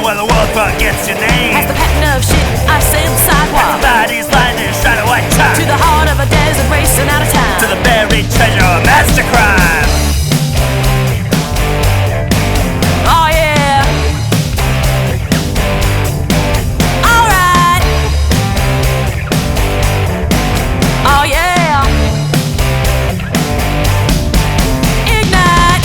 where the world forgets your name. As the pattern of shit I've seen the sidewalk. Everybody's lightning, shine a white top. To the heart of a desert racing out of time. To the buried treasure of master crime. Oh yeah. Alright. Oh yeah. Ignite.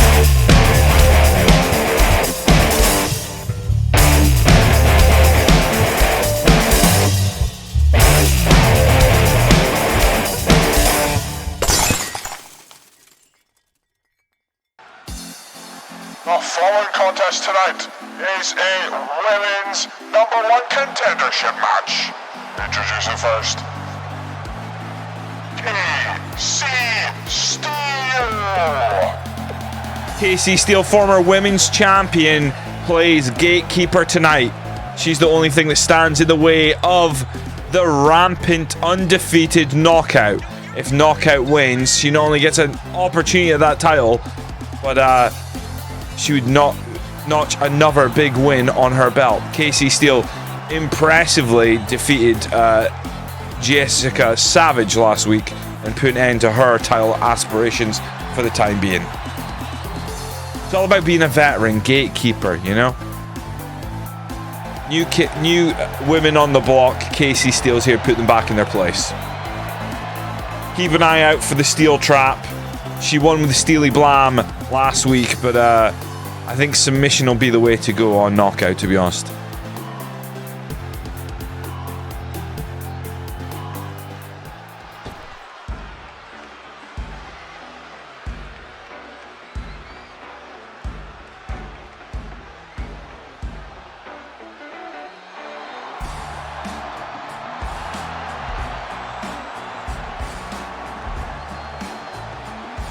The following contest tonight is a women's #1 contendership match. Introducing first, KC Steel. KC Steel, former women's champion, plays gatekeeper tonight. She's the only thing that stands in the way of the rampant, undefeated Knockout. If Knockout wins, she not only gets an opportunity at that title, but she would notch another big win on her belt. KC Steel impressively defeated Jessika Savage last week and put an end to her title aspirations for the time being. It's all about being a veteran gatekeeper, you know? New women on the block. KC Steel's here, put them back in their place. Keep an eye out for the Steel Trap. She won with the Steely Blam last week, but I think submission will be the way to go on Knockout, to be honest.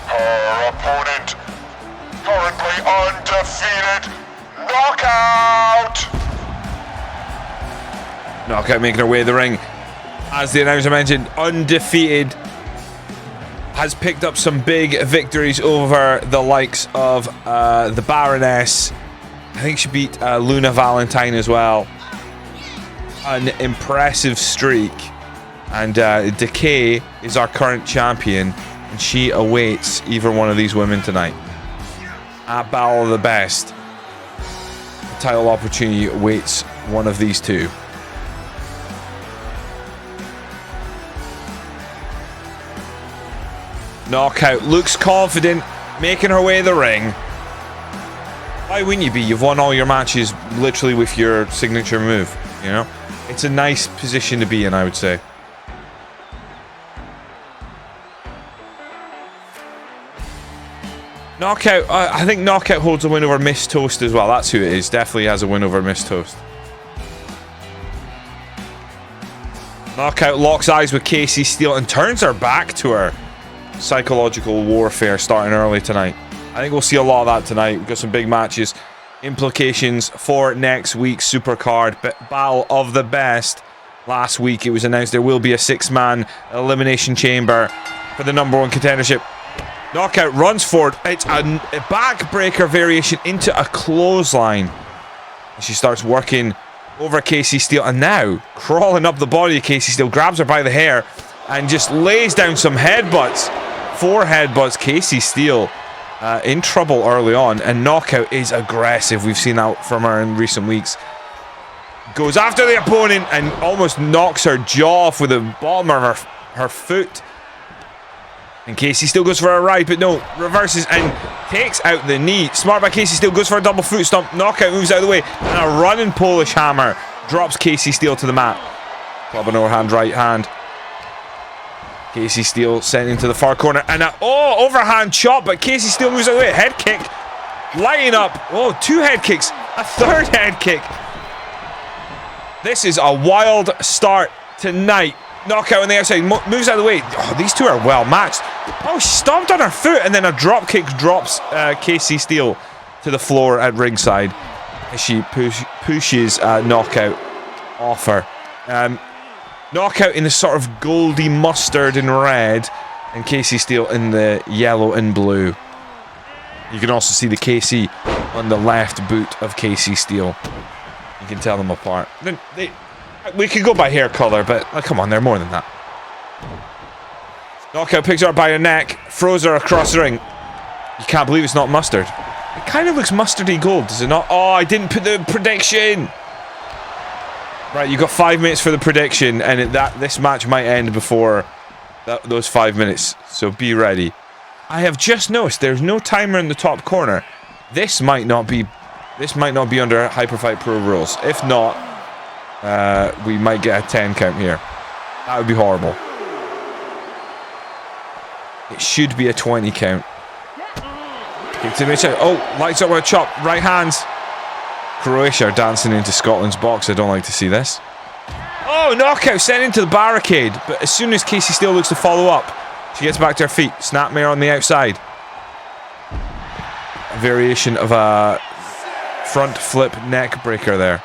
Her opponent, currently undefeated, Knockout. Knockout making her way to the ring. As the announcer mentioned, undefeated. Has picked up some big victories over the likes of the Baroness. I think she beat Luna Valentine as well. An impressive streak. And Decay is our current champion. And she awaits either one of these women tonight. At Battle of the Best, the title opportunity awaits one of these two. Knockout looks confident, making her way to the ring. Why wouldn't you be? You've won all your matches literally with your signature move, you know? It's a nice position to be in, I would say. Knockout, I think Knockout holds a win over Miss Toast as well. That's who it is. Definitely has a win over Miss Toast. Knockout locks eyes with KC Steel and turns her back to her. Psychological warfare starting early tonight. I think we'll see a lot of that tonight. We've got some big matches. Implications for next week's Supercard Battle of the Best. Last week it was announced there will be a 6-man elimination chamber for the #1 contendership. Knockout runs forward. It's a backbreaker variation into a clothesline. She starts working over KC Steel, and now crawling up the body of KC Steel, grabs her by the hair and just lays down some headbutts. 4 headbutts. KC Steel in trouble early on, and Knockout is aggressive. We've seen that from her in recent weeks. Goes after the opponent and almost knocks her jaw off with the bottom of her foot. And KC Steel goes for a right, but no, reverses and takes out the knee. Smart by KC Steel, goes for a double foot stomp. Knockout moves out of the way, and a running Polish hammer drops KC Steel to the mat. Club an overhand right hand. KC Steel sent into the far corner, and a overhand chop, but KC Steel moves out of the way. Head kick, lighting up. 2 head kicks, a 3rd head kick. This is a wild start tonight. Knockout on the outside, moves out of the way. These two are well matched. She stomped on her foot, and then a drop kick drops KC Steel to the floor at ringside as she pushes Knockout off her. Knockout in the sort of goldy mustard and red, and KC Steel in the yellow and blue. You can also see the KC on the left boot of KC Steel. You can tell them apart. We could go by hair color, but come on, they're more than that. Knockout picks her up by her neck, throws her across the ring. You can't believe it's not mustard. It kind of looks mustardy gold, does it not? Oh, I didn't put the prediction. Right, you got 5 minutes for the prediction, and this match might end before those 5 minutes. So be ready. I have just noticed there's no timer in the top corner. This might not be under Hyperfight Pro rules. If not, we might get a 10 count here. That would be horrible. It should be a 20 count. Kick to the midsection. Oh, lights up with a chop. Right hands. Croatia are dancing into Scotland's box. I don't like to see this. Oh, knockout sent into the barricade. But as soon as Casey Steele looks to follow up, she gets back to her feet. Snapmare on the outside. A variation of a front flip neck breaker there.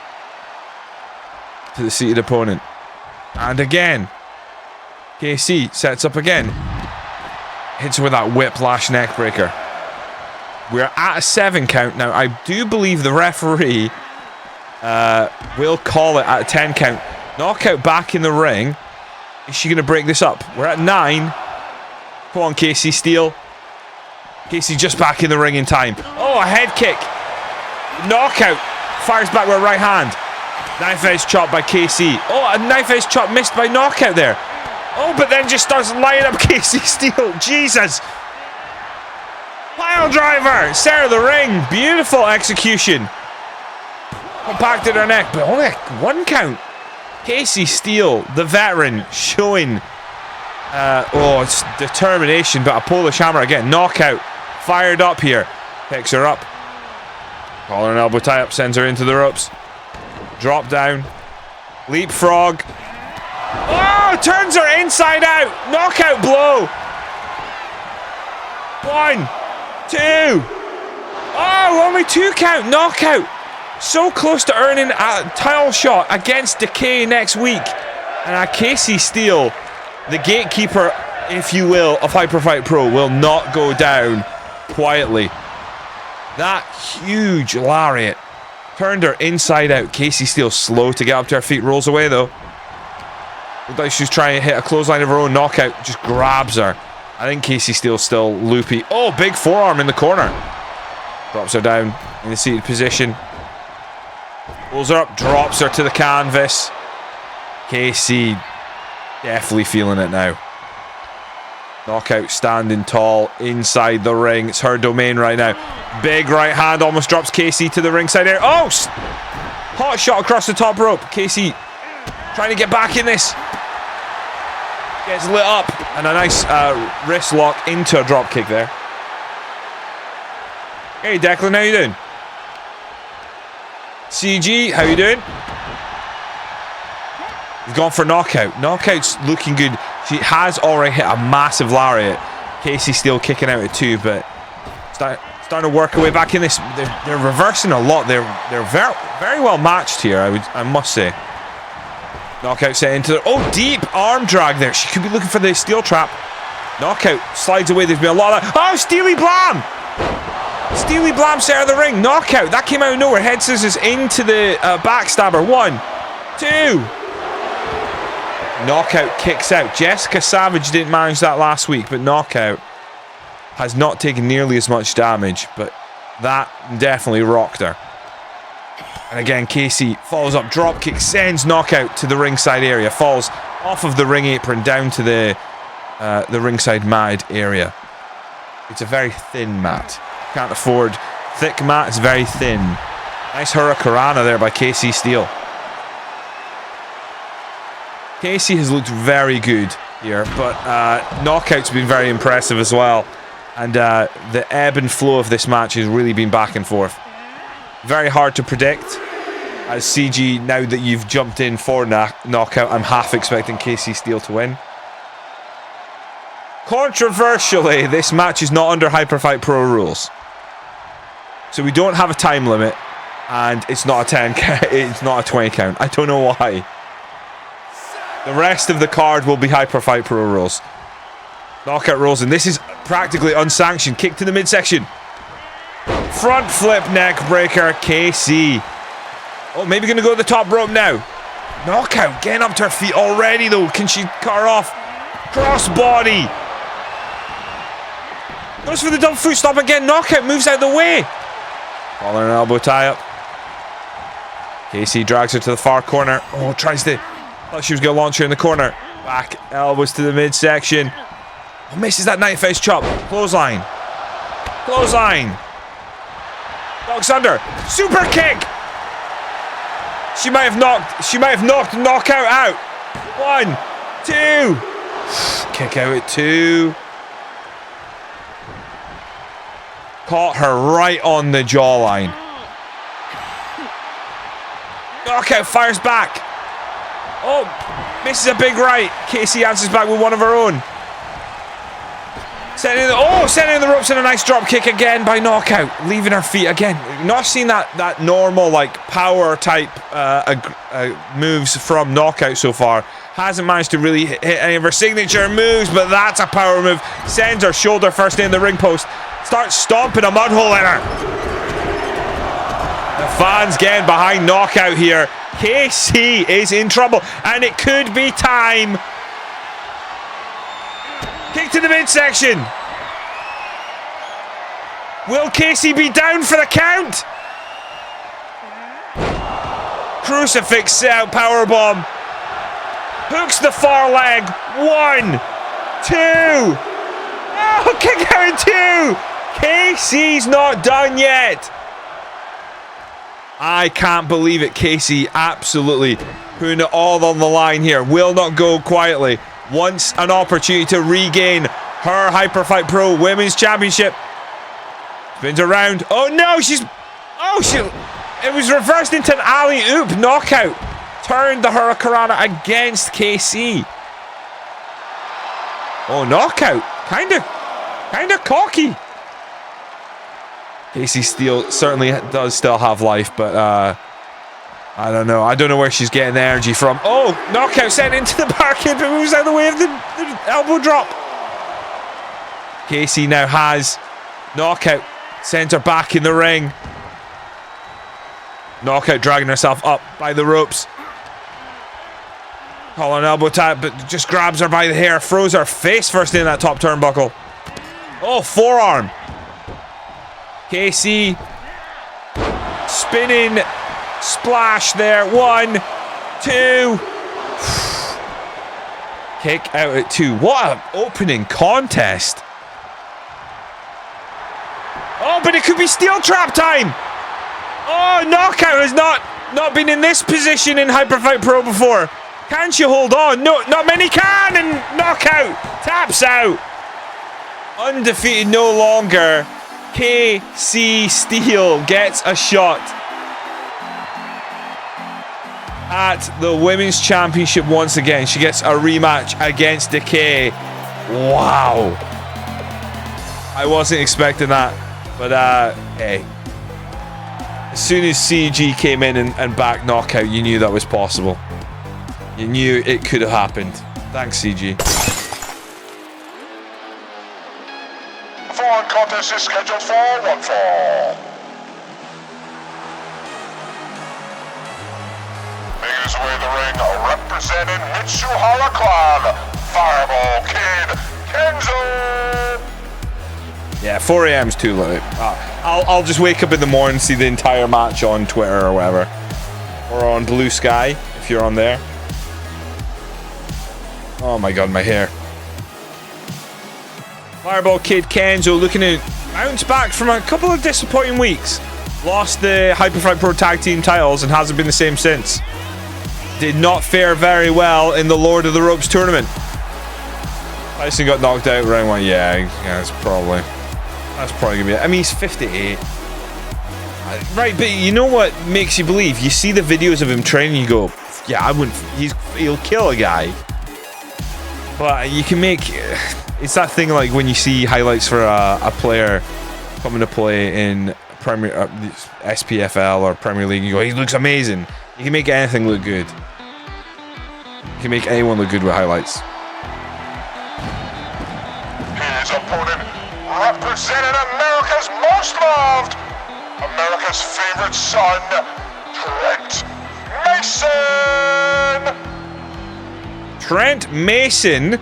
To the seated opponent. And again. KC sets up again. Hits her with that whiplash neck breaker. We're at a 7 count now. I do believe the referee will call it at a 10 count. Knockout back in the ring. Is she going to break this up? We're at 9. Come on, Casey Steele. Casey just back in the ring in time. Oh, a head kick. Knockout. Fires back with a right hand. Knife edge chop by KC. Oh, a knife edge chop missed by Knockout there. Oh, but then just starts lining up Casey Steele. Jesus. Pile driver. Center the ring. Beautiful execution. Compacted her neck, but only 1 count. Casey Steele, the veteran, showing it's determination, but a Polish hammer again. Knockout. Fired up here. Picks her up. Collar and elbow tie up. Sends her into the ropes. Drop down. Leapfrog. Oh, turns her inside out. Knockout blow. 1, 2. Oh, only 2 count. Knockout. So close to earning a title shot against Decay next week. And Casey Steele, the gatekeeper, if you will, of Hyperfight Pro, will not go down quietly. That huge lariat turned her inside out. Casey Steele slow to get up to her feet. Rolls away though. Looked like she's trying to hit a clothesline of her own. Knockout just grabs her. I think Casey Steele's still loopy. Oh, big forearm in the corner. Drops her down in the seated position. Pulls her up, drops her to the canvas. Casey definitely feeling it now. Knockout standing tall inside the ring. It's her domain right now. Big right hand almost drops Casey to the ringside area. Oh! Hot shot across the top rope. Casey trying to get back in this. Gets lit up. And a nice wrist lock into a drop kick there. Hey Declan, how you doing? CG, how you doing? He's gone for knockout. Knockout's looking good. She has already hit a massive lariat. Casey Steele kicking out at 2, but starting to work her way back in this. They're reversing a lot. They're very, very well matched here, I must say. Knockout set into the deep arm drag there. She could be looking for the steel trap. Knockout slides away. There's been a lot of that. Oh, Steely Blam! Steely Blam set of the ring. Knockout. That came out of nowhere. Head scissors into the backstabber. 1, 2. Knockout kicks out. Jessika Savage didn't manage that last week, but Knockout has not taken nearly as much damage, but that definitely rocked her. And again, Casey follows up, drop kick, sends Knockout to the ringside area, falls off of the ring apron down to the ringside mat area. It's a very thin mat. Can't afford thick mat. It's very thin. Nice Hurricanrana there by Casey Steele. Casey has looked very good here, but Knockout's been very impressive as well. And the ebb and flow of this match has really been back and forth. Very hard to predict. As CG, now that you've jumped in for Knockout, I'm half expecting Casey Steele to win. Controversially, this match is not under Hyperfight Pro rules. So we don't have a time limit, and it's not a 10 count, it's not a 20 count. I don't know why. The rest of the card will be Hyperfight Pro rules. Knockout rolls, and this is practically unsanctioned. Kick to the midsection. Front flip neck breaker, KC. Oh, maybe going to go to the top rope now. Knockout, getting up to her feet already, though. Can she cut her off? Crossbody. Goes for the double foot stomp again. Knockout moves out of the way. Calling an elbow tie up. Casey drags her to the far corner. Oh, tries to... Thought she was going to launch her in the corner. Back elbows to the midsection. Oh, misses that knife edge chop. Clothesline. Clothesline. Knocks under. Super kick. She might have knocked knockout out. 1, 2. Kick out at 2. Caught her right on the jawline. Knockout fires back. Oh, misses a big right. Casey answers back with one of her own. Setting in the ropes and a nice drop kick again by Knockout, leaving her feet again. Not seen that normal like power type moves from Knockout so far. Hasn't managed to really hit any of her signature moves, but that's a power move. Sends her shoulder first in the ring post. Starts stomping a mud hole in her. The fans getting behind Knockout here. KC is in trouble, and it could be time. Kick to the midsection. Will Casey be down for the count? Crucifix set out powerbomb. Hooks the far leg. 1, 2. Oh, kick out at 2. Casey's not done yet. I can't believe it. Casey absolutely putting it all on the line here. Will not go quietly. Wants an opportunity to regain her Hyperfight Pro Women's Championship. Spins around. Oh no, it was reversed into an alley-oop. Knockout turned the Hurricanrana against KC. Oh, Knockout kind of cocky. Casey certainly does still have life, but I don't know. I don't know where she's getting the energy from. Oh, Knockout sent into the barricade, but moves out of the way of the elbow drop. Casey now has Knockout. Sends her back in the ring. Knockout dragging herself up by the ropes. Calling an elbow tap, but just grabs her by the hair. Throws her face first in that top turnbuckle. Oh, forearm. Casey. Spinning. Splash there. 1, 2. Kick out at 2. What an opening contest. Oh, but it could be steel trap time. Oh, Knockout has not been in this position in Hyperfight Pro before. Can she hold on? No, not many can, and Knockout taps out. Undefeated no longer. KC Steel gets a shot at the Women's Championship once again. She gets a rematch against Decay. Wow. I wasn't expecting that. But, hey. As soon as CG came in and backed Knockout, you knew that was possible. You knew it could have happened. Thanks, CG. The following contest is scheduled for one fall. Making his way to the ring, representing Mitsuhara Clan, Fireball Kid, Kenzo. Yeah, 4 a.m. is too late. I'll just wake up in the morning and see the entire match on Twitter or whatever. Or on Blue Sky, if you're on there. Oh my god, my hair. Fireball Kid Kenzo looking to bounce back from a couple of disappointing weeks. Lost the Hyperfight Pro Tag Team titles and hasn't been the same since. Did not fare very well in the Lord of the Ropes tournament. Tyson got knocked out round 1. Yeah, that's probably gonna be it. I mean, he's 58. Right, but you know what makes you believe? You see the videos of him training, you go, yeah, I wouldn't. He'll kill a guy. But you can make. It's that thing like when you see highlights for a player coming to play in Premier SPFL or Premier League. You go, he looks amazing. You can make anything look good. You can make anyone look good with highlights. His opponent, representing America's most loved, America's favorite son, Trent Trent Mason.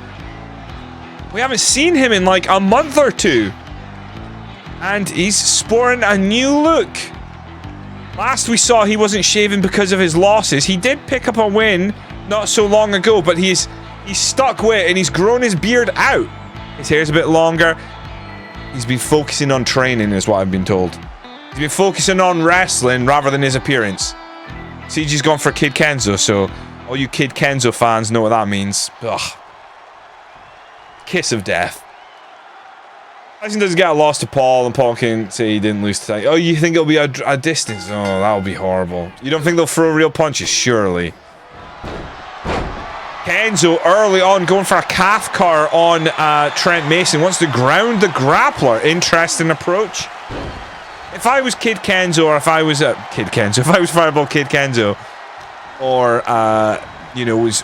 We haven't seen him in like a month or two. And he's sporting a new look. Last we saw, he wasn't shaving because of his losses. He did pick up a win not so long ago, but he's stuck with it and he's grown his beard out. His hair's a bit longer. He's been focusing on training, is what I've been told. He's been focusing on wrestling rather than his appearance. CG's gone for Kid Kenzo, so all you Kid Kenzo fans know what that means. Ugh. Kiss of death. Tyson doesn't get a loss to Paul, and Paul can say he didn't lose to Tyson. Oh, you think it'll be a distance? Oh, that'll be horrible. You don't think they'll throw real punches? Surely. Kenzo early on going for a calf car on Trent Mason. Wants to ground the grappler. Interesting approach. If I was Kid Kenzo, or if I was Kid Kenzo, if I was Fireball Kid Kenzo, or you know, was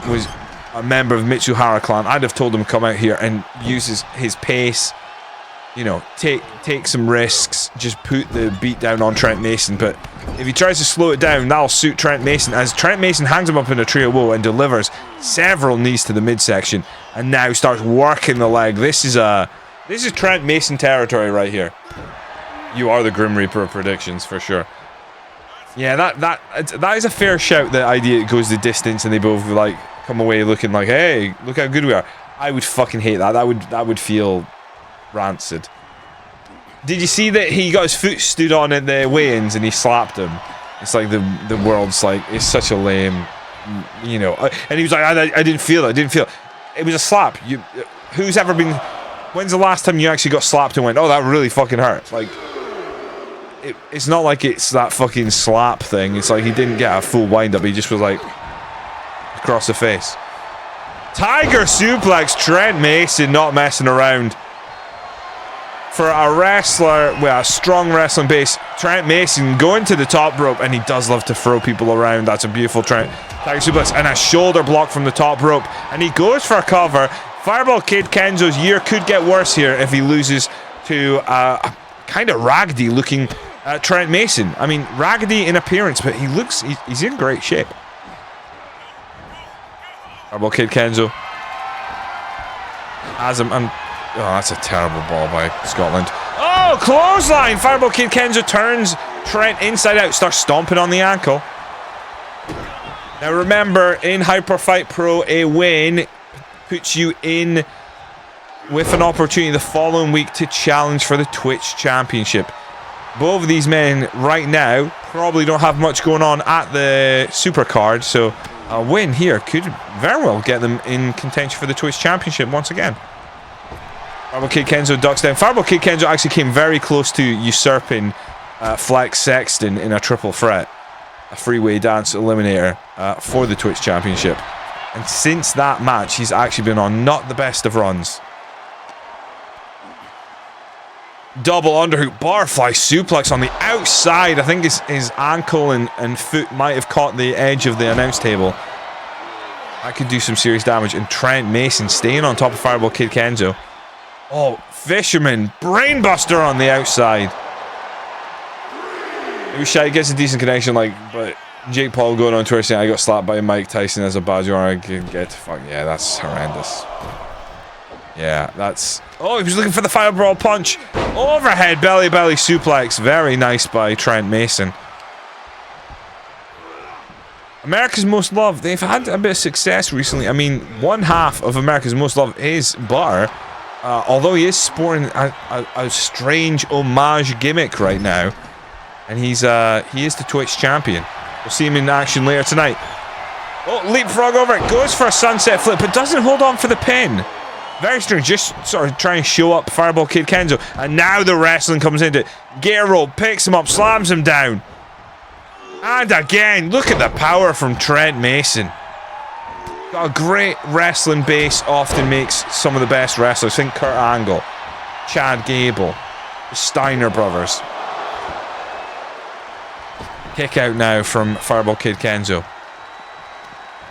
a member of Mitsuhara clan, I'd have told him to come out here and use his pace. You know, take some risks, just put the beat down on Trent Mason. But if he tries to slow it down, that'll suit Trent Mason, as Trent Mason hangs him up in a tree of woe and delivers several knees to the midsection, and now starts working the leg. This is Trent Mason territory right here. You are the Grim Reaper of predictions for sure. Yeah, that is a fair shout. The idea it goes the distance and they both like come away looking like, hey, look how good we are. I would fucking hate that. That would feel rancid. Did you see that he got his foot stood on at the weigh-ins and he slapped him? It's like the world's like, it's such a lame, you know. And he was like, I didn't feel it. It was a slap. Who's ever been? When's the last time you actually got slapped and went, oh, that really fucking hurt? Like, it's not like it's that fucking slap thing. It's like he didn't get a full wind up. He just was like across the face. Tiger suplex. Trent Mason not messing around. For a wrestler with a strong wrestling base, Trent Mason going to the top rope, and he does love to throw people around. That's a beautiful Tiger suplex, and a shoulder block from the top rope, and he goes for a cover. Fireball Kid Kenzo's year could get worse here if he loses to a kind of raggedy looking Trent Mason. I mean, raggedy in appearance, but he's in great shape. Fireball Kid Kenzo has him, and oh, that's a terrible ball by Scotland. Oh, clothesline! Fireball Kid Kenzo turns Trent inside out, starts stomping on the ankle. Now remember, in Hyper Fight Pro, a win puts you in with an opportunity the following week to challenge for the Twitch Championship. Both of these men right now probably don't have much going on at the Supercard, so a win here could very well get them in contention for the Twitch Championship once again. Fireball Kid Kenzo ducks down. Fireball Kid Kenzo actually came very close to usurping Flex Sexton in a triple threat, a freeway dance eliminator for the Twitch Championship. And since that match, he's actually been on not the best of runs. Double underhook barfly suplex on the outside. I think his ankle and foot might have caught the edge of the announce table. That could do some serious damage. And Trent Mason staying on top of Fireball Kid Kenzo. Oh, Fisherman brainbuster on the outside. Maybe Shy gets a decent connection, like, but Jake Paul going on Twitter saying I got slapped by Mike Tyson as a badge, or I can get fuck. Yeah, that's horrendous. Yeah, that's. Oh, he was looking for the fireball punch. Overhead belly suplex. Very nice by Trent Mason. America's Most Loved. They've had a bit of success recently. I mean, one half of America's Most Loved is Butter. Although he is sporting a strange homage gimmick right now. And he is the Twitch champion. We'll see him in action later tonight. Oh, leapfrog over it. Goes for a sunset flip, but doesn't hold on for the pin. Very strange. Just sort of trying to show up Fireball Kid Kenzo. And now the wrestling comes into it. Gear roll, picks him up, slams him down. And again, look at the power from Trent Mason. Got a great wrestling base, often makes some of the best wrestlers. Think Kurt Angle, Chad Gable, the Steiner brothers. Kick out now from Fireball Kid Kenzo.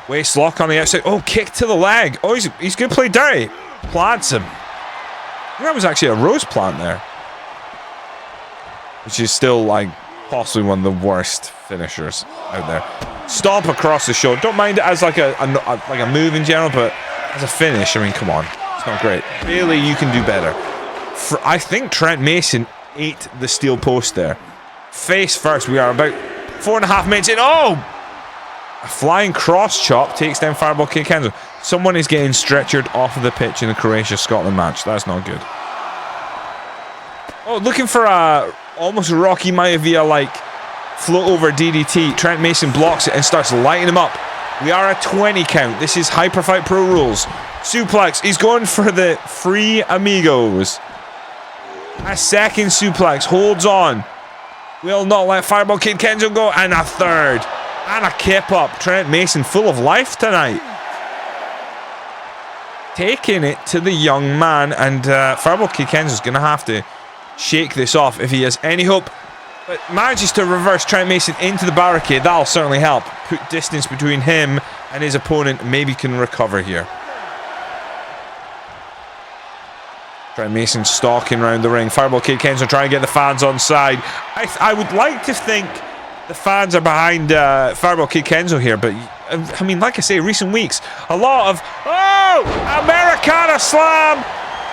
Waist lock on the outside. Oh, kick to the leg. Oh, he's going to play dirty. Plants him. I think that was actually a rose plant there. Which is still, like, possibly one of the worst finishers out there. Stomp across the show. Don't mind it as like a move in general, but as a finish, I mean, come on. It's not great. Bailey, you can do better. I think Trent Mason ate the steel post there. Face first. We are about 4.5 minutes in. Oh! A flying cross chop takes down Fireball Kid Kenzo. Someone is getting stretchered off of the pitch in the Croatia-Scotland match. That's not good. Oh, looking for a almost Rocky Maivia-like float over DDT. Trent Mason blocks it and starts lighting him up. We are a 20 count. This is Hyper Fight Pro rules. Suplex. He's going for the free amigos. A second suplex. Holds on. Will not let Fireball Kid Kenzo go. And a third. And a kip up. Trent Mason full of life tonight. Taking it to the young man. And Fireball Kid Kenzo's going to have to shake this off if he has any hope. But manages to reverse Trent Mason into the barricade. That'll certainly help. Put distance between him and his opponent. Maybe can recover here. Trent Mason stalking around the ring. Fireball Kid Kenzo trying to get the fans on side. I would like to think the fans are behind Fireball Kid Kenzo here, but I mean, like I say, recent weeks, a lot of Americana slam.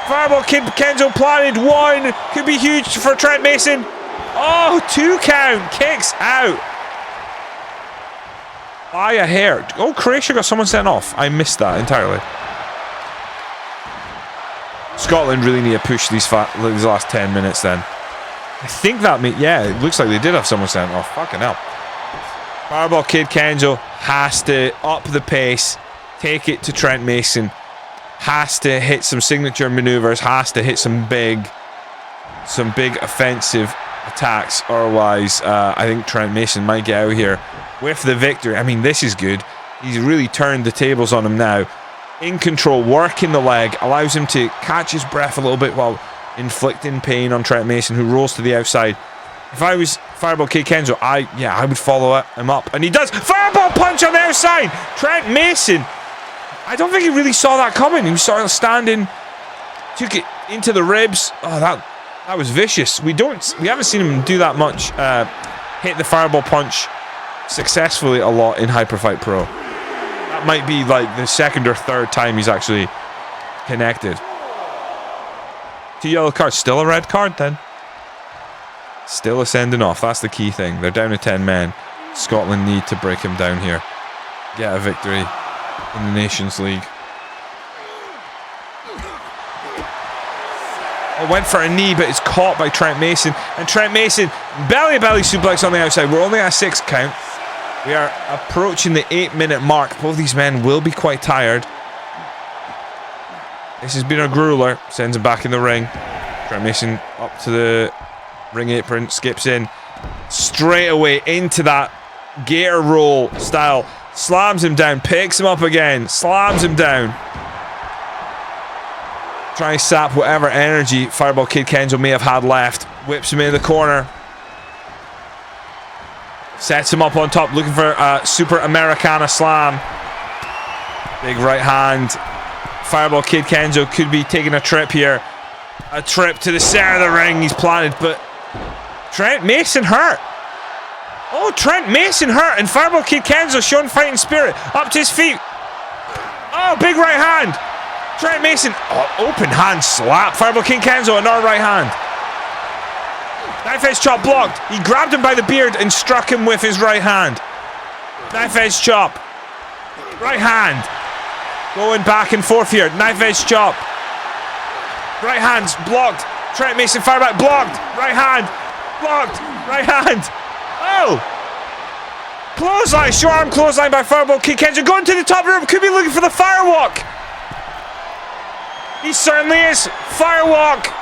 Fireball Kid Kenzo planted one. Could be huge for Trent Mason. Oh, 2 count. Kicks out. By a hair. Oh, Croatia got someone sent off. I missed that entirely. Scotland really need to push these last 10 minutes then. I think that yeah, it looks like they did have someone sent off. Fucking hell. Fireball Kid Kenzo has to up the pace, take it to Trent Mason, has to hit some signature maneuvers, has to hit some big offensive attacks. Otherwise, I think Trent Mason might get out here with the victory. I mean, this is good. He's really turned the tables on him now. In control, working the leg, allows him to catch his breath a little bit while inflicting pain on Trent Mason, who rolls to the outside. If I was Fireball Kid Kenzo, I would follow him up, and he does. Fireball punch on the outside. Trent Mason, I don't think he really saw that coming. He was sort of standing, took it into the ribs. Oh, that was vicious. We haven't seen him do that much. Hit the fireball punch successfully a lot in Hyper Fight Pro. That might be like the second or third time he's actually connected. 2 yellow cards. Still a red card then. Still a sending off. That's the key thing. They're down to 10 men. Scotland need to break him down here. Get a victory in the Nations League. Oh, went for a knee, but it's caught by Trent Mason. And Trent Mason, belly suplex on the outside. We're only at a 6 count. We are approaching the 8-minute mark. Both these men will be quite tired. This has been a grueler. Sends him back in the ring. Trent Mason up to the ring apron. Skips in. Straight away into that gator roll style. Slams him down. Picks him up again. Slams him down. Trying to sap whatever energy Fireball Kid Kenzo may have had left. Whips him in the corner. Sets him up on top, looking for a Super Americana slam. Big right hand. Fireball Kid Kenzo could be taking a trip here. A trip to the center of the ring. He's planted, but Trent Mason hurt. Oh, Trent Mason hurt, and Fireball Kid Kenzo showing fighting spirit. Up to his feet. Oh, big right hand. Trent Mason, open hand slap. Fireball Kid Kenzo, another right hand. Knife edge chop blocked. He grabbed him by the beard and struck him with his right hand. Knife edge chop. Right hand. Going back and forth here. Knife edge chop. Right hands blocked. Trent Mason fire back blocked. Right hand. Blocked. Right hand. Oh! Clothesline. Short arm clothesline by Fireball Kid Kenzo. Going to the top rope. Could be looking for the firewalk. He certainly is. Firewalk.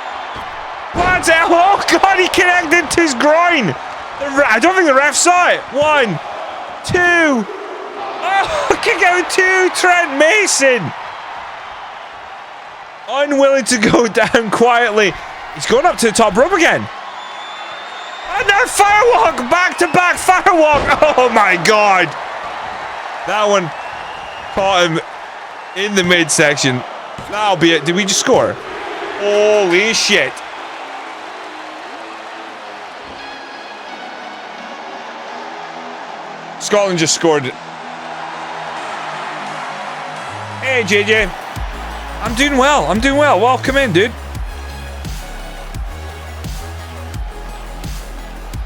Lands it. Oh god, he connected to his groin. I don't think the ref saw it. 1, 2. Oh, kick out 2. Trent Mason. Unwilling to go down quietly. He's going up to the top rope again. Another firewalk. Back to back firewalk. Oh my god. That one caught him in the midsection. That'll be it. Did we just score? Holy shit. Scotland just scored. Hey, JJ. I'm doing well. I'm doing well. Welcome in, dude.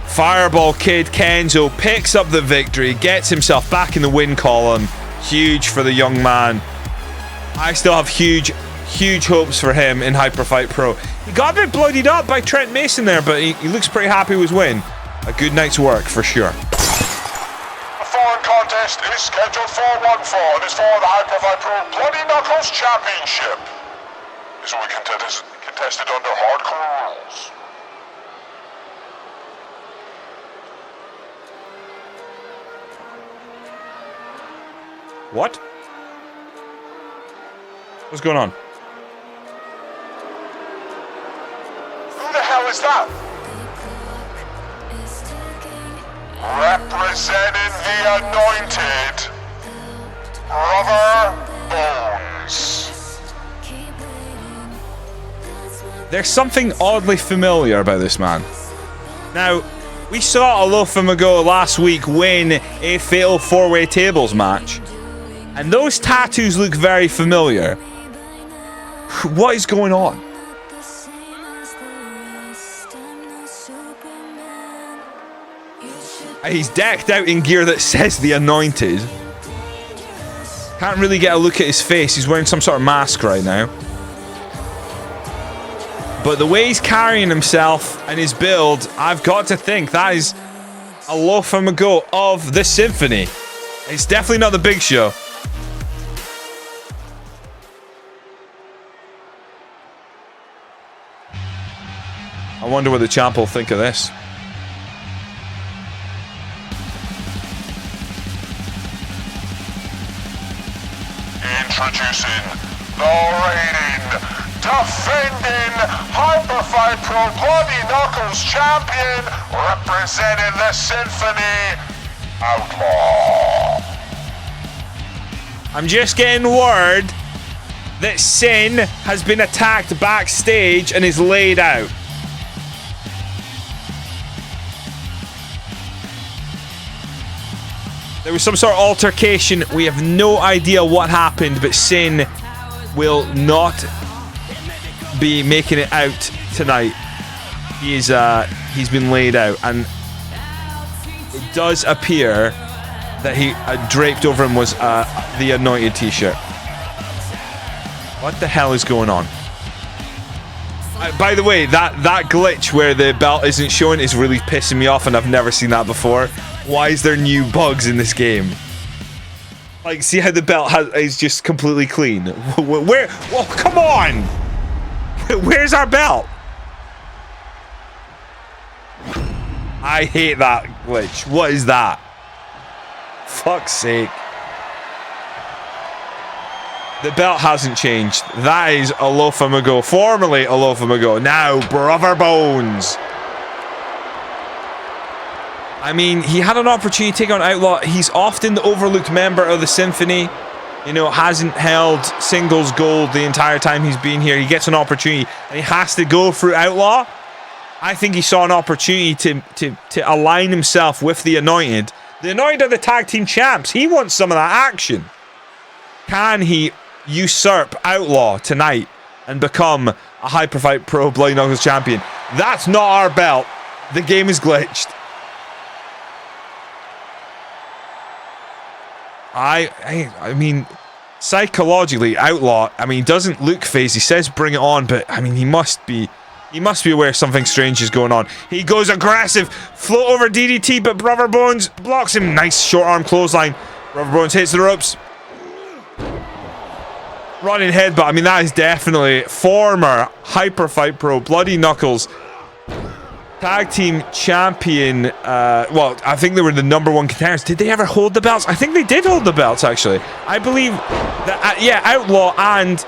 Fireball Kid Kenzo picks up the victory, gets himself back in the win column. Huge for the young man. I still have huge hopes for him in Hyperfight Pro. He got a bit bloodied up by Trent Mason there, but he looks pretty happy with his win. A good night's work for sure. The foreign contest is scheduled for one fall. It is for the Hyperfight Pro Bloody Knuckles Championship. This will be contested under hardcore rules. What? What's going on? Who the hell is that? Representing the Anointed, Brother Bones. There's something oddly familiar about this man. Now, we saw Alofa Mago last week win a fatal 4-way tables match. And those tattoos look very familiar. What is going on? He's decked out in gear that says the Anointed. Can't really get a look at his face. He's wearing some sort of mask right now. But the way he's carrying himself and his build, I've got to think that is Alofa Mago of the Symphony. It's definitely not the Big Show. I wonder what the champ will think of this. Introducing the reigning, defending Hyperfight Pro Bloody Knuckles champion, representing the Symphony, Outlaw. I'm just getting word that Sin has been attacked backstage and is laid out. There was some sort of altercation. We have no idea what happened, but Sin will not be making it out tonight. He's been laid out, and it does appear that he draped over him was the Anointed t-shirt. What the hell is going on? By the way, that glitch where the belt isn't showing is really pissing me off, and I've never seen that before. Why is there new bugs in this game? Like, see how the belt is just completely clean? Where? Oh, come on! Where's our belt? I hate that glitch. What is that? Fuck's sake. The belt hasn't changed. That is Alofa Mago. Formerly Alofa Mago. Now Brother Bones. I mean, he had an opportunity to take on Outlaw. He's often the overlooked member of the Symphony. You know, hasn't held singles gold the entire time he's been here. He gets an opportunity and he has to go through Outlaw. I think he saw an opportunity to align himself with the Anointed. The Anointed are the tag team champs. He wants some of that action. Can he usurp Outlaw tonight and become a Hyperfight Pro Bloody Knuckles champion? That's not our belt. The game is glitched. I mean, psychologically, Outlaw, I mean, he doesn't look phased. He says bring it on, but I mean, he must be aware something strange is going on. He goes aggressive, float over DDT, but Brother Bones blocks him. Nice short arm clothesline. Brother Bones hits the ropes. Running headbutt. I mean, that is definitely former Hyperfight Pro Bloody Knuckles tag team champion. Well, I think they were the #1 contenders. Did they ever hold the belts? I think they did hold the belts, actually. I believe that, yeah, Outlaw and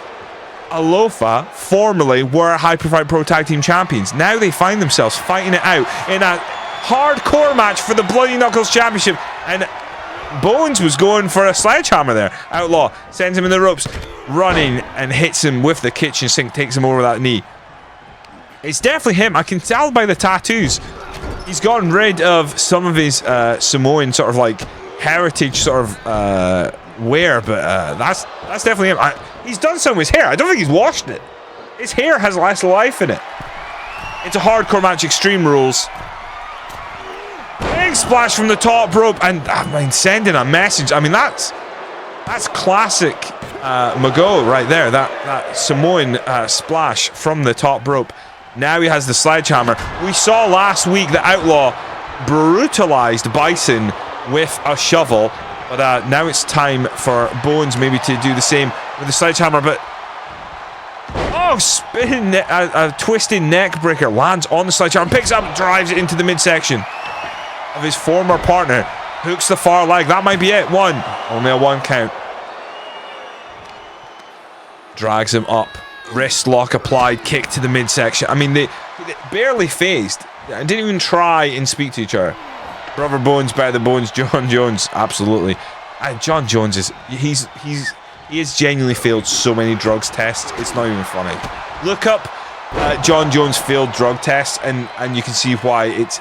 Alofa formerly were Hyperfight Pro tag team champions. Now they find themselves fighting it out in a hardcore match for the Bloody Knuckles Championship, and Bones was going for a sledgehammer there. Outlaw sends him in the ropes, running, and hits him with the kitchen sink, takes him over that knee. It's definitely him. I can tell by the tattoos. He's gotten rid of some of his Samoan sort of like heritage sort of wear, but that's definitely him. He's done some with his hair. I don't think he's washed it. His hair has less life in it. It's a hardcore match, Extreme Rules. Big splash from the top rope, and I mean, sending a message. I mean, that's classic Mago right there. That Samoan splash from the top rope. Now he has the sledgehammer. We saw last week the Outlaw brutalized Bison with a shovel, but now it's time for Bones maybe to do the same with the sledgehammer. But oh, spinning a twisting neck breaker lands on the sledgehammer, picks up, drives it into the midsection of his former partner, hooks the far leg. That might be it. One, only a 1 count. Drags him up, wrist lock applied, kick to the midsection. I mean, they barely phased. I didn't even try and speak to each other. Brother Bones better than Bones. John Jones, absolutely. John Jones is he has genuinely failed so many drugs tests. It's not even funny. Look up John Jones failed drug tests, and you can see why it's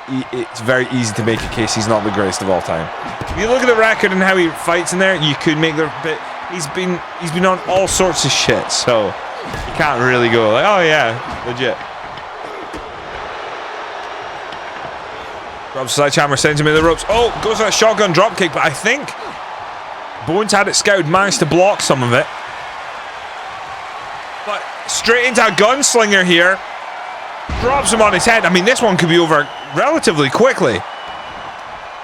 very easy to make a case he's not the greatest of all time. If you look at the record and how he fights in there, you could make the bit. He's been on all sorts of shit, so you can't really go like, oh yeah, legit. Grabs sledgehammer, sends him in the ropes. Oh, goes for a shotgun dropkick, but I think Bones had it scouted, managed to block some of it. But straight into a gunslinger here. Drops him on his head. I mean, this one could be over relatively quickly.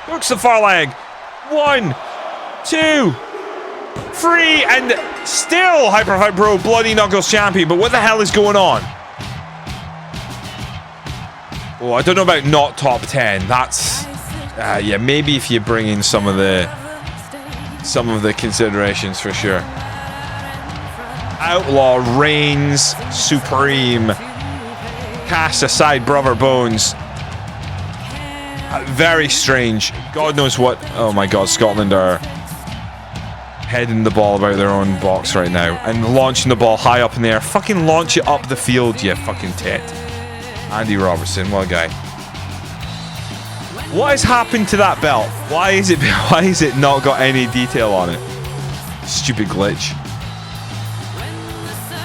Hooks the far leg. 1, 2, 3, and still Hyperfight Pro Bloody Knuckles champion. But what the hell is going on? Oh, I don't know about not top 10. That's yeah, maybe if you bring in some of the considerations for sure. Outlaw reigns supreme. Cast aside Brother Bones. Very strange. God knows what. Oh my God, Scotland are heading the ball about their own box right now and launching the ball high up in the air. Fucking launch it up the field, you fucking tit. Andy Robertson, what a guy. What has happened to that belt? Why is it not got any detail on it? Stupid glitch.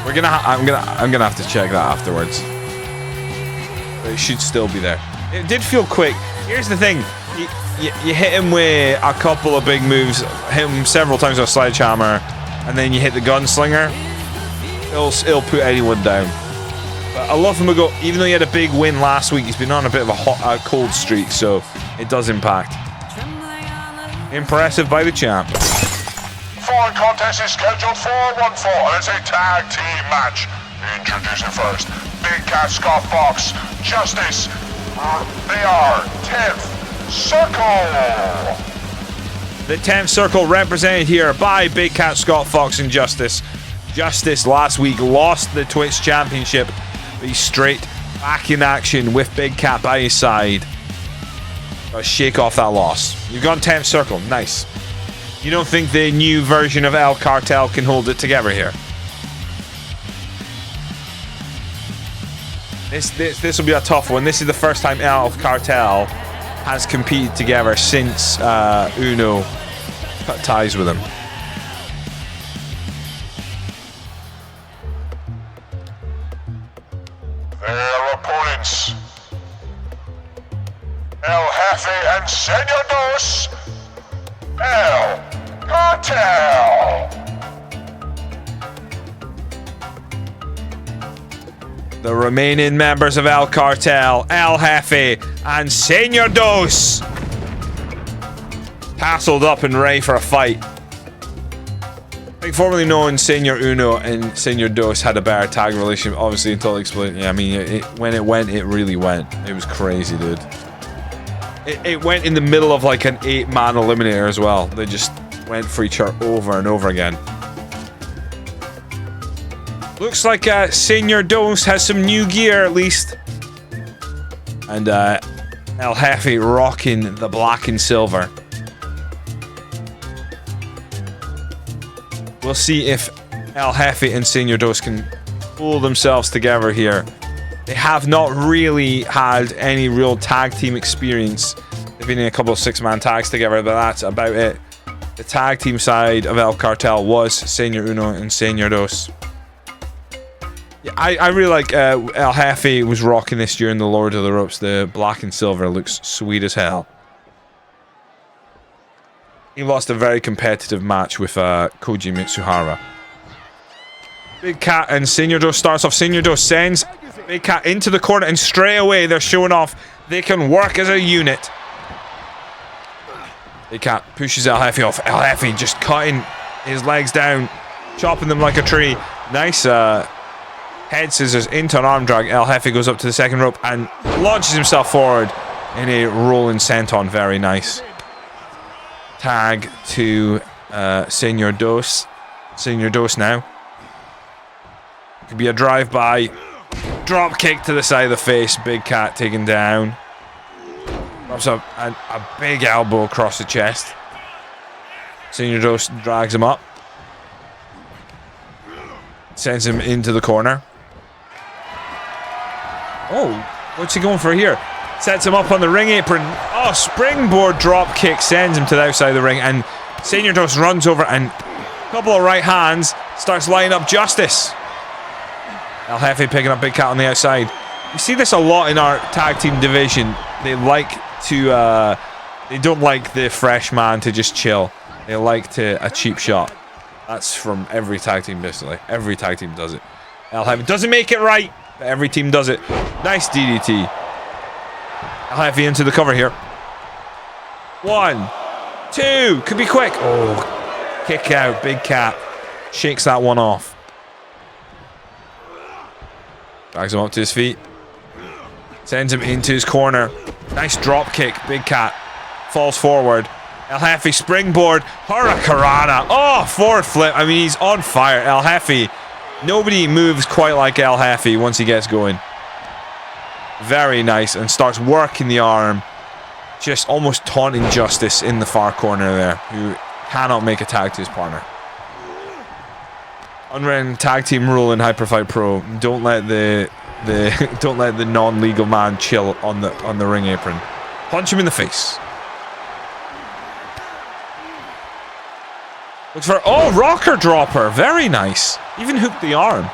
I'm gonna have to check that afterwards. But it should still be there. It did feel quick. Here's the thing. You hit him with a couple of big moves, hit him several times with a sledgehammer, and then you hit the gunslinger. It'll put anyone down. But I love him to go. Even though he had a big win last week, he's been on a bit of a cold streak, so it does impact. Impressive by the champ. Following contest is scheduled for 1-4, and it's a tag team match. Introducing first, Big Cat Scott Fox, Justice. They are 10th Circle. The 10th Circle represented here by Big Cat Scott Fox and Justice. Justice last week lost the Twitch Championship, but he's straight back in action with Big Cat by his side. Gotta shake off that loss. You've gone 10th Circle, nice. You don't think the new version of El Cartel can hold it together here? This will be a tough one. This is the first time El Cartel has competed together since Uno cut ties with him. Their opponents, El Jefe and Senor Dos, El Cartel. The remaining members of El Cartel, El Jefe and Senor Dos, tasseled up and ready for a fight. I think formerly known Senor Uno and Senor Dos had a better tag relationship, obviously, until explained. Yeah, I mean, when it went, it really went. It was crazy, dude. It went in the middle of like an 8-man eliminator as well. They just went for each other over and over again. Looks like Senor Dos has some new gear at least. And El Jefe rocking the black and silver. We'll see if El Jefe and Senor Dos can pull themselves together here. They have not really had any real tag team experience. They've been in a couple of 6-man tags together, but that's about it. the tag team side of El Cartel was Senor Uno and Senor Dos. Yeah, I really like El Jefe was rocking this during the Lord of the Ropes. The black and silver looks sweet as hell. He lost a very competitive match with Koji Mitsuhara. Big Cat and Senor Dos starts off. Senor Dos sends Big Cat into the corner, and straight away they're showing off they can work as a unit. Big Cat pushes El Jefe off. El Jefe just cutting his legs down, chopping them like a tree. Nice head scissors into an arm drag. El Jefe goes up to the second rope and launches himself forward in a rolling senton. Very nice. Tag to Senor Dos. Senor Dos now. Could be a drive-by. Drop kick to the side of the face. Big Cat taken down. Drops up a big elbow across the chest. Senor Dos drags him up. Sends him into the corner. Oh, what's he going for here? Sets him up on the ring apron. Oh, springboard drop kick sends him to the outside of the ring. And Senor Dos runs over and a couple of right hands. Starts lining up Justice. El Jefe picking up Big Cat on the outside. You see this a lot in our tag team division. They like to, they don't like the fresh man to just chill. They like a cheap shot. That's from every tag team, basically. Every tag team does it. El Jefe doesn't make it right, but every team does it. Nice DDT. El Jefe into the cover here. 1, 2, could be quick. Oh, kick out. Big Cat shakes that one off. Drags him up to his feet. Sends him into his corner. Nice drop kick. Big Cat falls forward. El Jefe springboard. Hurricanrana. Oh, forward flip. I mean, he's on fire. El Jefe. Nobody moves quite like El Jefe once he gets going. Very nice. And starts working the arm. Just almost taunting Justice in the far corner there, who cannot make a tag to his partner. Unwritten tag team rule in Hyperfight Pro: don't let the don't let the non-legal man chill on the ring apron. Punch him in the face. Looks for rocker dropper. Very nice. Even hooked the arm.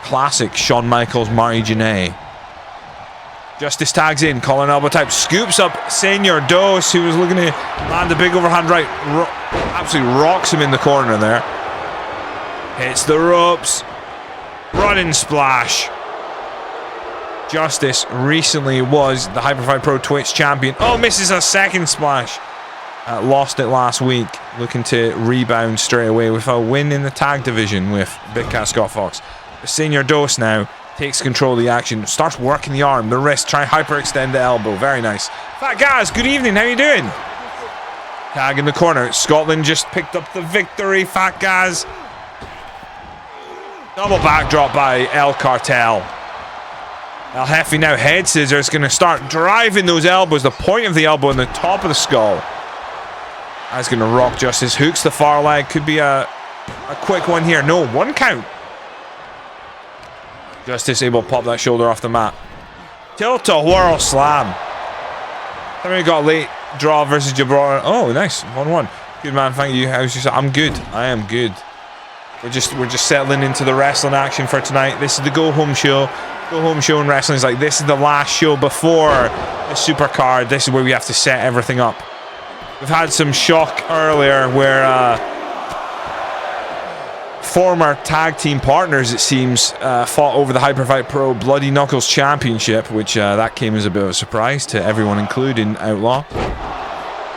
Classic Shawn Michaels, Marty Jannetty. Justice tags in, collar elbow type, scoops up Senor Dos, who was looking to land a big overhand right. Absolutely rocks him in the corner there. Hits the ropes. Running splash. Justice recently was the Hyperfight Pro Twitch champion. Oh, misses a second splash. Lost it last week. Looking to rebound straight away with a win in the tag division with Big Cat Scott Fox. Senor Dos now takes control of the action. Starts working the arm, the wrist. Try hyperextend the elbow. Very nice. Fat Gaz, good evening. How you doing? Tag in the corner. Scotland just picked up the victory. Fat Gaz. Double backdrop by El Cartel. El Jefe now head scissors, going to start driving those elbows, the point of the elbow and the top of the skull. That's going to rock Justice. Hooks the far leg. Could be a quick one here. No, 1 count. Justice able to pop that shoulder off the mat. Tilt-a-whirl slam. Then we got late draw versus Gibraltar. Oh, nice. 1-1. Good man, thank you. How's your... I'm good. I am good. We're just settling into the wrestling action for tonight. This is the go-home show. Go-home show in wrestling is like, this is the last show before the super card. This is where we have to set everything up. We've had some shock earlier where former tag team partners, it seems, fought over the Hyperfight Pro Bloody Knuckles Championship, which that came as a bit of a surprise to everyone, including Outlaw.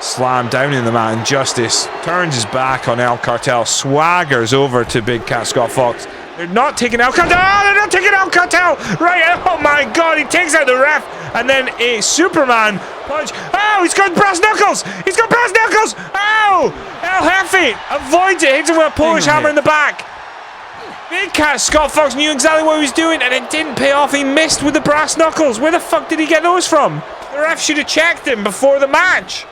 Slammed down in the mat, and Justice turns his back on El Cartel, swaggers over to Big Cat Scott Fox. They're not taking El Cartel. Oh, they're not taking El Cartel. Right. Oh my God. He takes out the ref, and then a Superman punch. Oh, he's got brass knuckles. He's got brass knuckles. Oh, El Jefe avoids it. Hits him with a Polish hammer in the back. Big Cat Scott Fox knew exactly what he was doing, and it didn't pay off. He missed with the brass knuckles. Where the fuck did he get those from? The ref should have checked him before the match.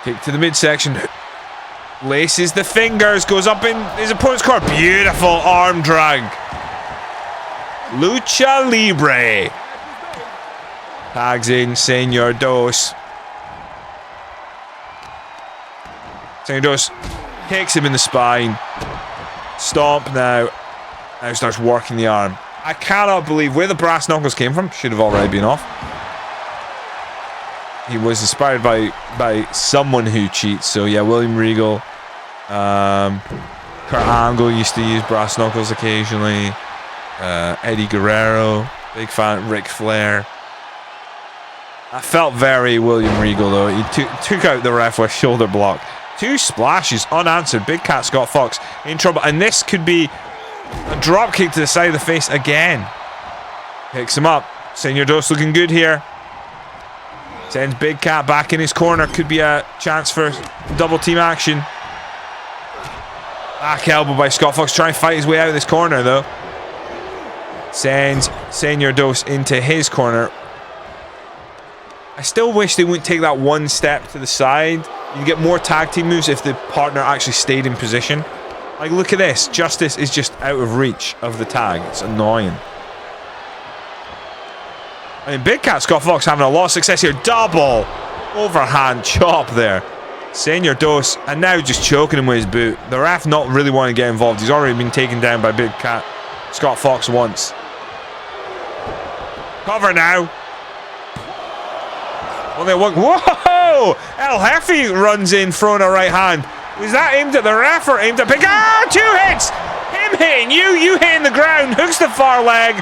Kick to the midsection. Laces the fingers. Goes up in his opponent's core. Beautiful arm drag. Lucha Libre. Tags in Senor Dos. Sergius kicks him in the spine. Stomp now. Now starts working the arm. I cannot believe where the brass knuckles came from. Should have already been off. He was inspired by someone who cheats. So yeah, William Regal. Kurt Angle used to use brass knuckles occasionally. Eddie Guerrero, big fan. Ric Flair. I felt very William Regal though. He took out the ref with shoulder block. 2 splashes unanswered. Big Cat Scott Fox in trouble, and this could be a drop kick to the side of the face again. Picks him up. Sergius looking good here. Sends Big Cat back in his corner. Could be a chance for double team action. Back elbow by Scott Fox. Trying to fight his way out of this corner though. Sends Sergius into his corner. I still wish they wouldn't take that one step to the side. You get more tag team moves if the partner actually stayed in position. Like, look at this. Justice is just out of reach of the tag. It's annoying. I mean, Big Cat Scott Fox having a lot of success here. Double overhand chop there. Sergius, and now just choking him with his boot. The ref not really wanting to get involved. He's already been taken down by Big Cat Scott Fox once. Cover now. Only one. Whoa! El Jefe runs in, throwing a right hand. Was that aimed at the ref or aimed at Big? Ah! 2 hits! Him hitting you hitting the ground, hooks the far leg.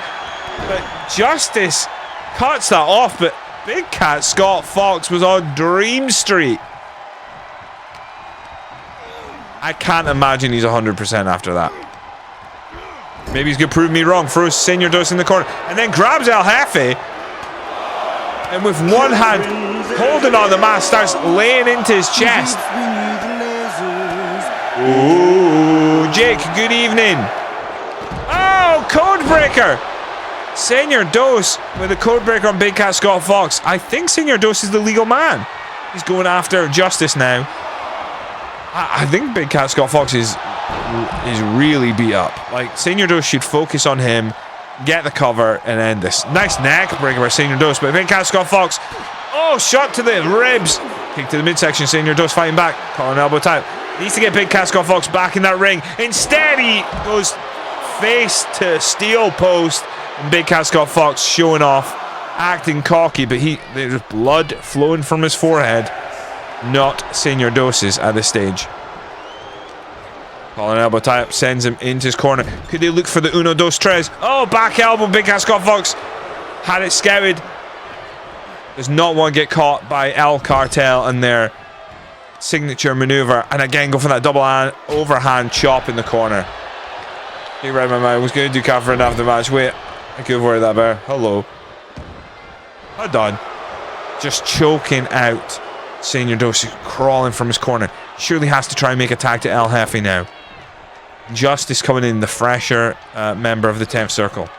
But Justice cuts that off, but Big Cat Scott Fox was on Dream Street. I can't imagine he's 100% after that. Maybe he's going to prove me wrong. Throws Sergius in the corner and then grabs El Jefe. And with one hand holding on the mask, starts laying into his chest. Ooh, Jake, good evening. Oh, Codebreaker. Sergius with a Codebreaker on Big Cat Scott Fox. I think Sergius is the legal man. He's going after Justice now. I think Big Cat Scott Fox is really beat up. Like, Sergius should focus on him, get the cover, and end this. Nice neck breaker by Sergius, but Big Cat Scott Fox, oh, shot to the ribs. Kick to the midsection. Sergius fighting back. Calling elbow type. Needs to get Big Cat Scott Fox back in that ring. Instead, he goes face to steel post. And Big Cat Scott Fox showing off, acting cocky, but there's blood flowing from his forehead. Not Sergius's at this stage. Calling elbow tie up, sends him into his corner. Could they look for the uno, dos, tres? Oh, back elbow. Big Cat Scott Fox had it scouted. Does not want to get caught by El Cartel and their signature maneuver. And again, go for that double overhand chop in the corner. You read my mind. I was going to do cover and after the match. Wait, I could have worded that better. Hello. Hold on. Just choking out Sergius, crawling from his corner. Surely has to try and make a tag to El Jefe now. Justice coming in, the fresher member of the 10th Circle.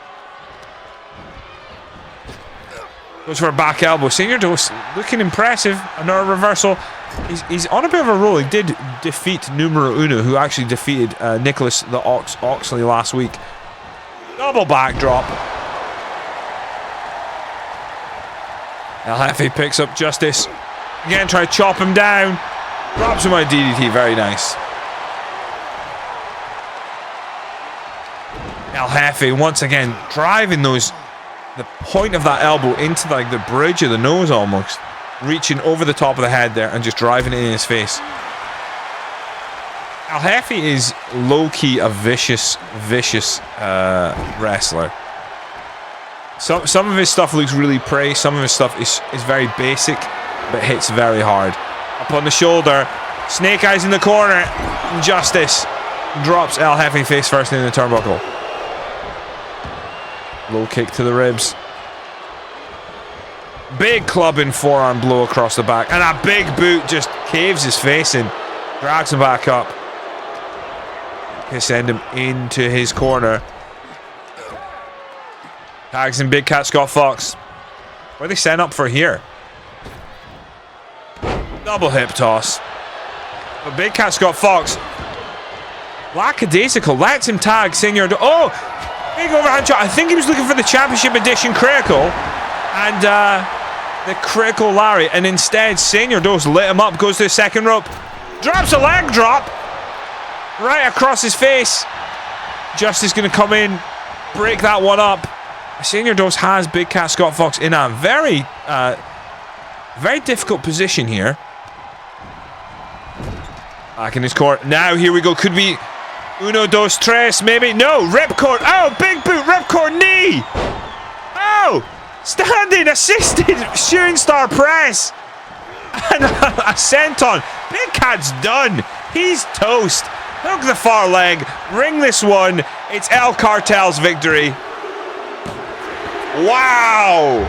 Goes for a back elbow. Sergius looking impressive. Another reversal. He's on a bit of a roll. He did defeat Numero Uno, who actually defeated Nicholas the Oxley last week. Double backdrop. El Jefe picks up Justice. Again, try to chop him down. Drops him on DDT. Very nice. El Jefe once again driving the point of that elbow into like the bridge of the nose almost. Reaching over the top of the head there and just driving it in his face. El Jefe is low-key a vicious wrestler. Some of his stuff looks really prey. Some of his stuff is very basic, but hits very hard. Up on the shoulder. Snake Eyes in the corner. Justice drops El Jefe face first in the turnbuckle. Low kick to the ribs. Big clubbing forearm blow across the back. And a big boot just caves his face in. Drags him back up. They send him into his corner. Tags in Big Cat Scott Fox. What are they setting up for here? Double hip toss. But Big Cat Scott Fox, lackadaisical, lets him tag Sergius. Oh! Big overhand shot. I think he was looking for the Championship Edition Critical. And the Critical Lariat. And instead, Sergius lit him up. Goes to the second rope. Drops a leg drop. Right across his face. Justice going to come in. Break that one up. Senior Dose has Big Cat Scott Fox in a very, very difficult position here. Back in his court. Now, here we go. Could be uno, dos, tres, maybe. No, ripcord. Oh, big boot, ripcord knee. Oh, standing, assisted shooting star press. And a senton. Big Cat's done. He's toast. Hook the far leg. Ring this one. It's El Cartel's victory. Wow.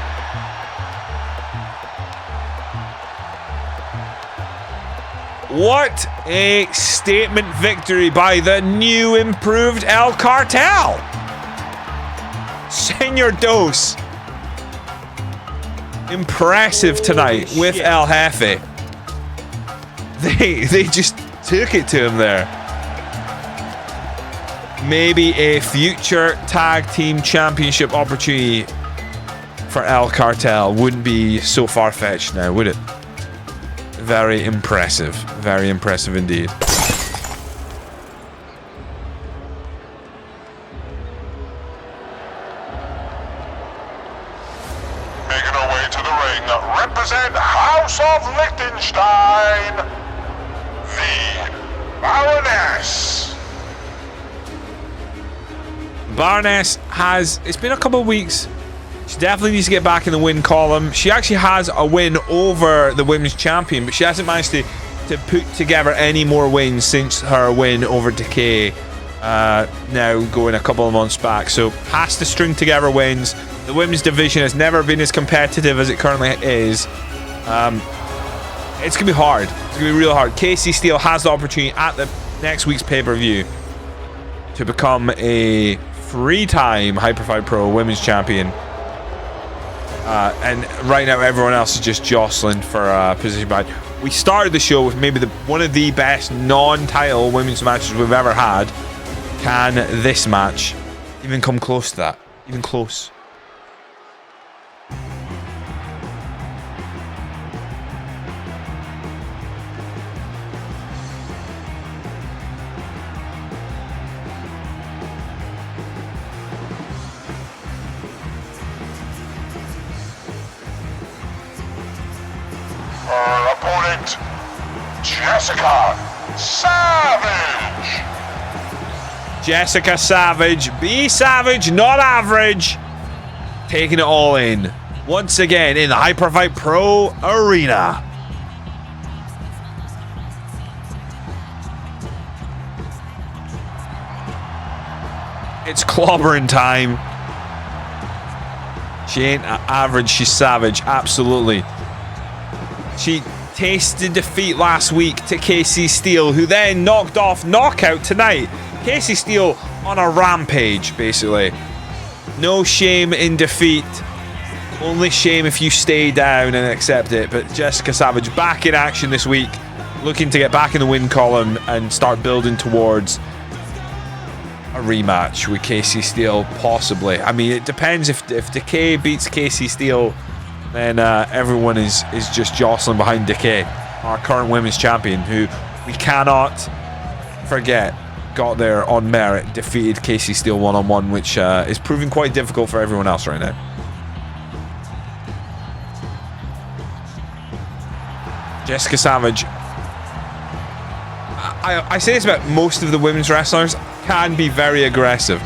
What a statement victory by the new improved El Cartel. Senor Dos. Impressive tonight with El Jefe. They just took it to him there. Maybe a future tag team championship opportunity for El Cartel wouldn't be so far-fetched now, would it? Very impressive. Very impressive indeed. Making our way to the ring, represent House of Liechtenstein, the Baroness. Baroness has... It's been a couple of weeks. She definitely needs to get back in the win column. She actually has a win over the women's champion, but she hasn't managed to put together any more wins since her win over Decay. Now going a couple of months back. So has to string together wins. The women's division has never been as competitive as it currently is. It's going to be hard. It's going to be real hard. Casey Steele has the opportunity at the next week's pay-per-view to become a three-time Hyperfight Pro women's champion. And right now everyone else is just jostling for position behind. We started the show with maybe one of the best non-title women's matches we've ever had. Can this match even come close to that? Even close? Her opponent, Jessika Savage. Jessika Savage. Be savage, not average. Taking it all in. Once again in the Hyperfight Pro arena. It's clobbering time. She ain't average, she's savage. Absolutely. She tasted defeat last week to Casey Steele, who then knocked off Knockout tonight. Casey Steele on a rampage, basically. No shame in defeat. Only shame if you stay down and accept it. But Jessika Savage back in action this week, looking to get back in the win column and start building towards a rematch with Casey Steele, possibly. I mean, it depends. If Decay beats Casey Steele, then everyone is just jostling behind Decay, our current women's champion, who we cannot forget got there on merit, defeated Casey Steele one-on-one, which is proving quite difficult for everyone else right now. Jessika Savage. I say this about most of the women's wrestlers, can be very aggressive.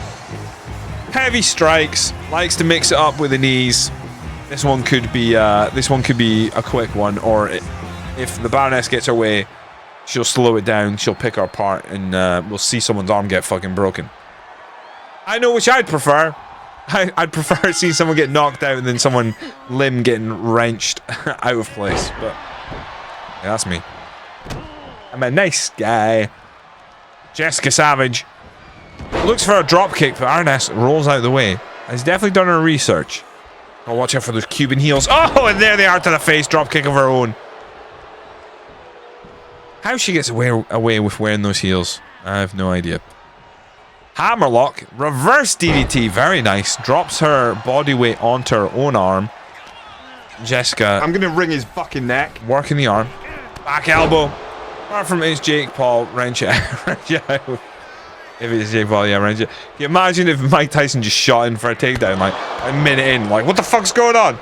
Heavy strikes, likes to mix it up with the knees. This one could be a quick one, or if the Baroness gets her way, she'll slow it down, she'll pick her apart, and we'll see someone's arm get fucking broken. I know which I'd prefer. I'd prefer seeing someone get knocked out than someone limb getting wrenched out of place, but yeah, that's me. I'm a nice guy. Jessika Savage looks for a drop kick, but Baroness rolls out of the way. Has definitely done her research. Oh, watch out for those Cuban heels. Oh, and there they are to the face. Drop kick of her own. How she gets away with wearing those heels, I have no idea. Hammerlock. Reverse DDT. Very nice. Drops her body weight onto her own arm. Jessika. I'm going to wring his fucking neck. Working the arm. Back elbow. Apart from it's Jake Paul, wrench it out. If it's Jake Paul, yeah, wrench it. Can you imagine if Mike Tyson just shot in for a takedown, like a minute in, like what the fuck's going on?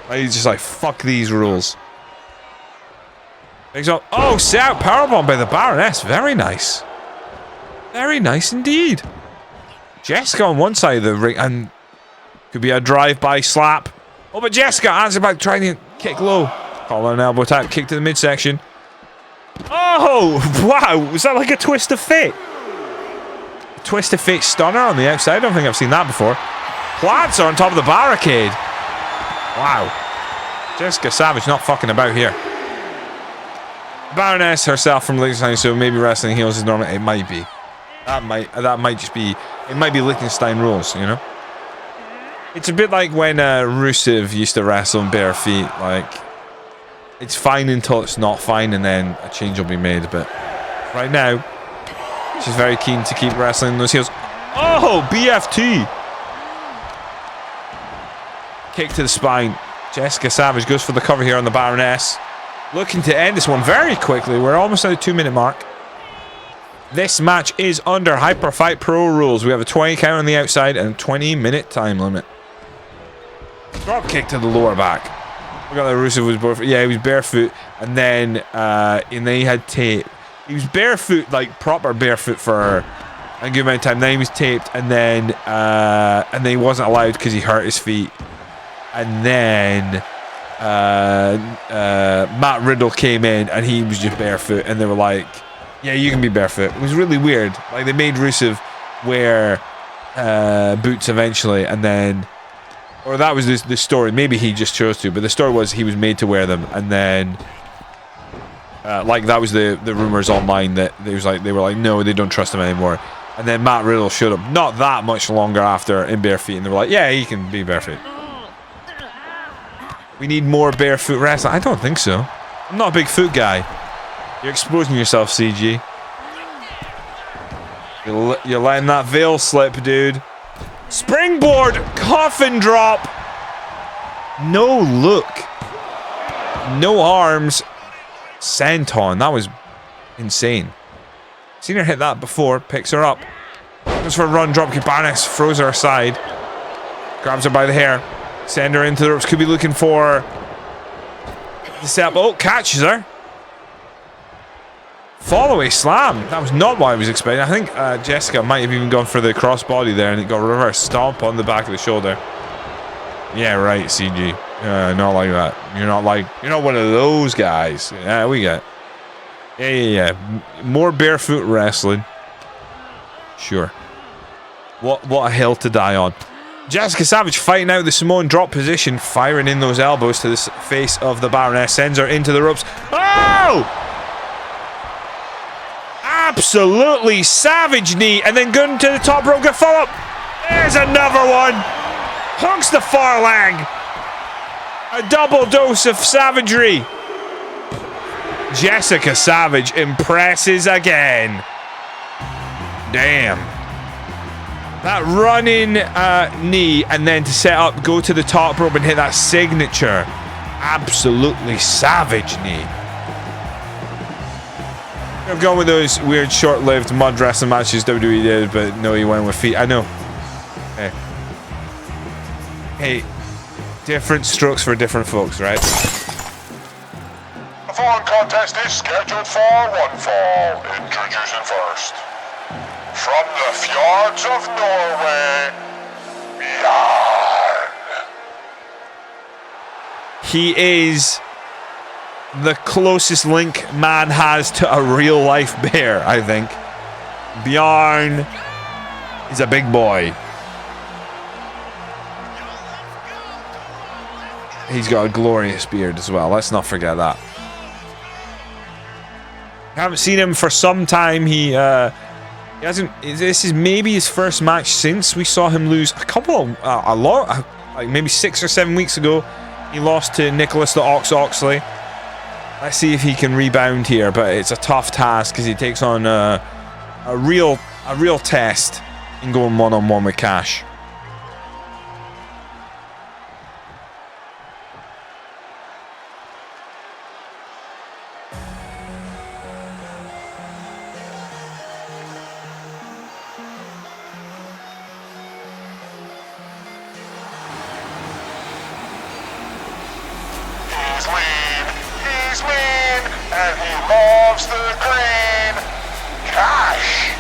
Like, he's just like, fuck these rules. Picks up. Oh, set out powerbomb by the Baroness. Very nice. Very nice indeed. Jessika on one side of the ring, and could be a drive-by slap. Oh, but Jessika answered back, trying to kick low. Call an elbow tap, kick to the midsection. Oh, wow. Was that like a twist of fate? A twist of fate stunner on the outside? I don't think I've seen that before. Plants are on top of the barricade. Wow. Jessika Savage not fucking about here. Baroness herself from Liechtenstein, so maybe wrestling heels is normal. It might be. That might just be. It might be Liechtenstein rules, you know. It's a bit like when Rusev used to wrestle in bare feet. Like, it's fine until it's not fine, and then a change will be made. But right now, she's very keen to keep wrestling those heels. Oh, BFT! Kick to the spine. Jessika Savage goes for the cover here on the Baroness. Looking to end this one very quickly. We're almost at the 2-minute mark. This match is under Hyper Fight Pro rules. We have a 20 count on the outside and a 20-minute time limit. Drop kick to the lower back. We got that Rusev was barefoot. Yeah, he was barefoot, and then he had tape. He was barefoot, like proper barefoot for a good amount of time. Then he was taped, and then he wasn't allowed because he hurt his feet. And then Matt Riddle came in, and he was just barefoot, and they were like, yeah, you can be barefoot. It was really weird. Like, they made Rusev wear boots eventually, and then, or that was the story. Maybe he just chose to, but the story was he was made to wear them, and then like that was the rumors online that they were like no, they don't trust him anymore. And then Matt Riddle showed up not that much longer after in bare feet, and they were like, yeah, he can be barefoot. We need more barefoot wrestling. I don't think so. I'm not a big foot guy. You're exposing yourself, CG. You're letting that veil slip, dude. Springboard! Coffin drop! No look. No arms. Senton. That was insane. Seen her hit that before. Picks her up. Goes for a run. Dropkick. Baroness throws her aside. Grabs her by the hair. Send her into the ropes. Could be looking for the setup. Oh, catches her. Follow-away slam. That was not what I was expecting. I think Jessika might have even gone for the crossbody there, and it got a reverse stomp on the back of the shoulder. Yeah, right, CG. Not like that. You're not one of those guys. Yeah, we got. Yeah. More barefoot wrestling. Sure. What a hill to die on. Jessika Savage fighting out the Samoan drop position, firing in those elbows to the face of the Baroness, sends her into the ropes. Oh! Absolutely savage knee, and then going to the top rope, get follow up. There's another one. Hunks the far leg. A double dose of savagery. Jessika Savage impresses again. Damn. That running knee, and then to set up, go to the top rope and hit that signature. Absolutely savage knee. I've gone with those weird short-lived mud wrestling matches WWE did, but no, you went with feet. I know. Hey, different strokes for different folks, right? The following contest is scheduled for one fall. Introducing first, from the fjords of Norway, Bjarne. He is the closest link man has to a real life bear, I think. Bjarne is a big boy. He's got a glorious beard as well. Let's not forget that. I haven't seen him for some time. He hasn't. This is maybe his first match since we saw him lose like maybe 6 or 7 weeks ago. He lost to Nicholas the Ox Oxley. Let's see if he can rebound here, but it's a tough task because he takes on a real test in going one-on-one with Cash. moves the green. Cash.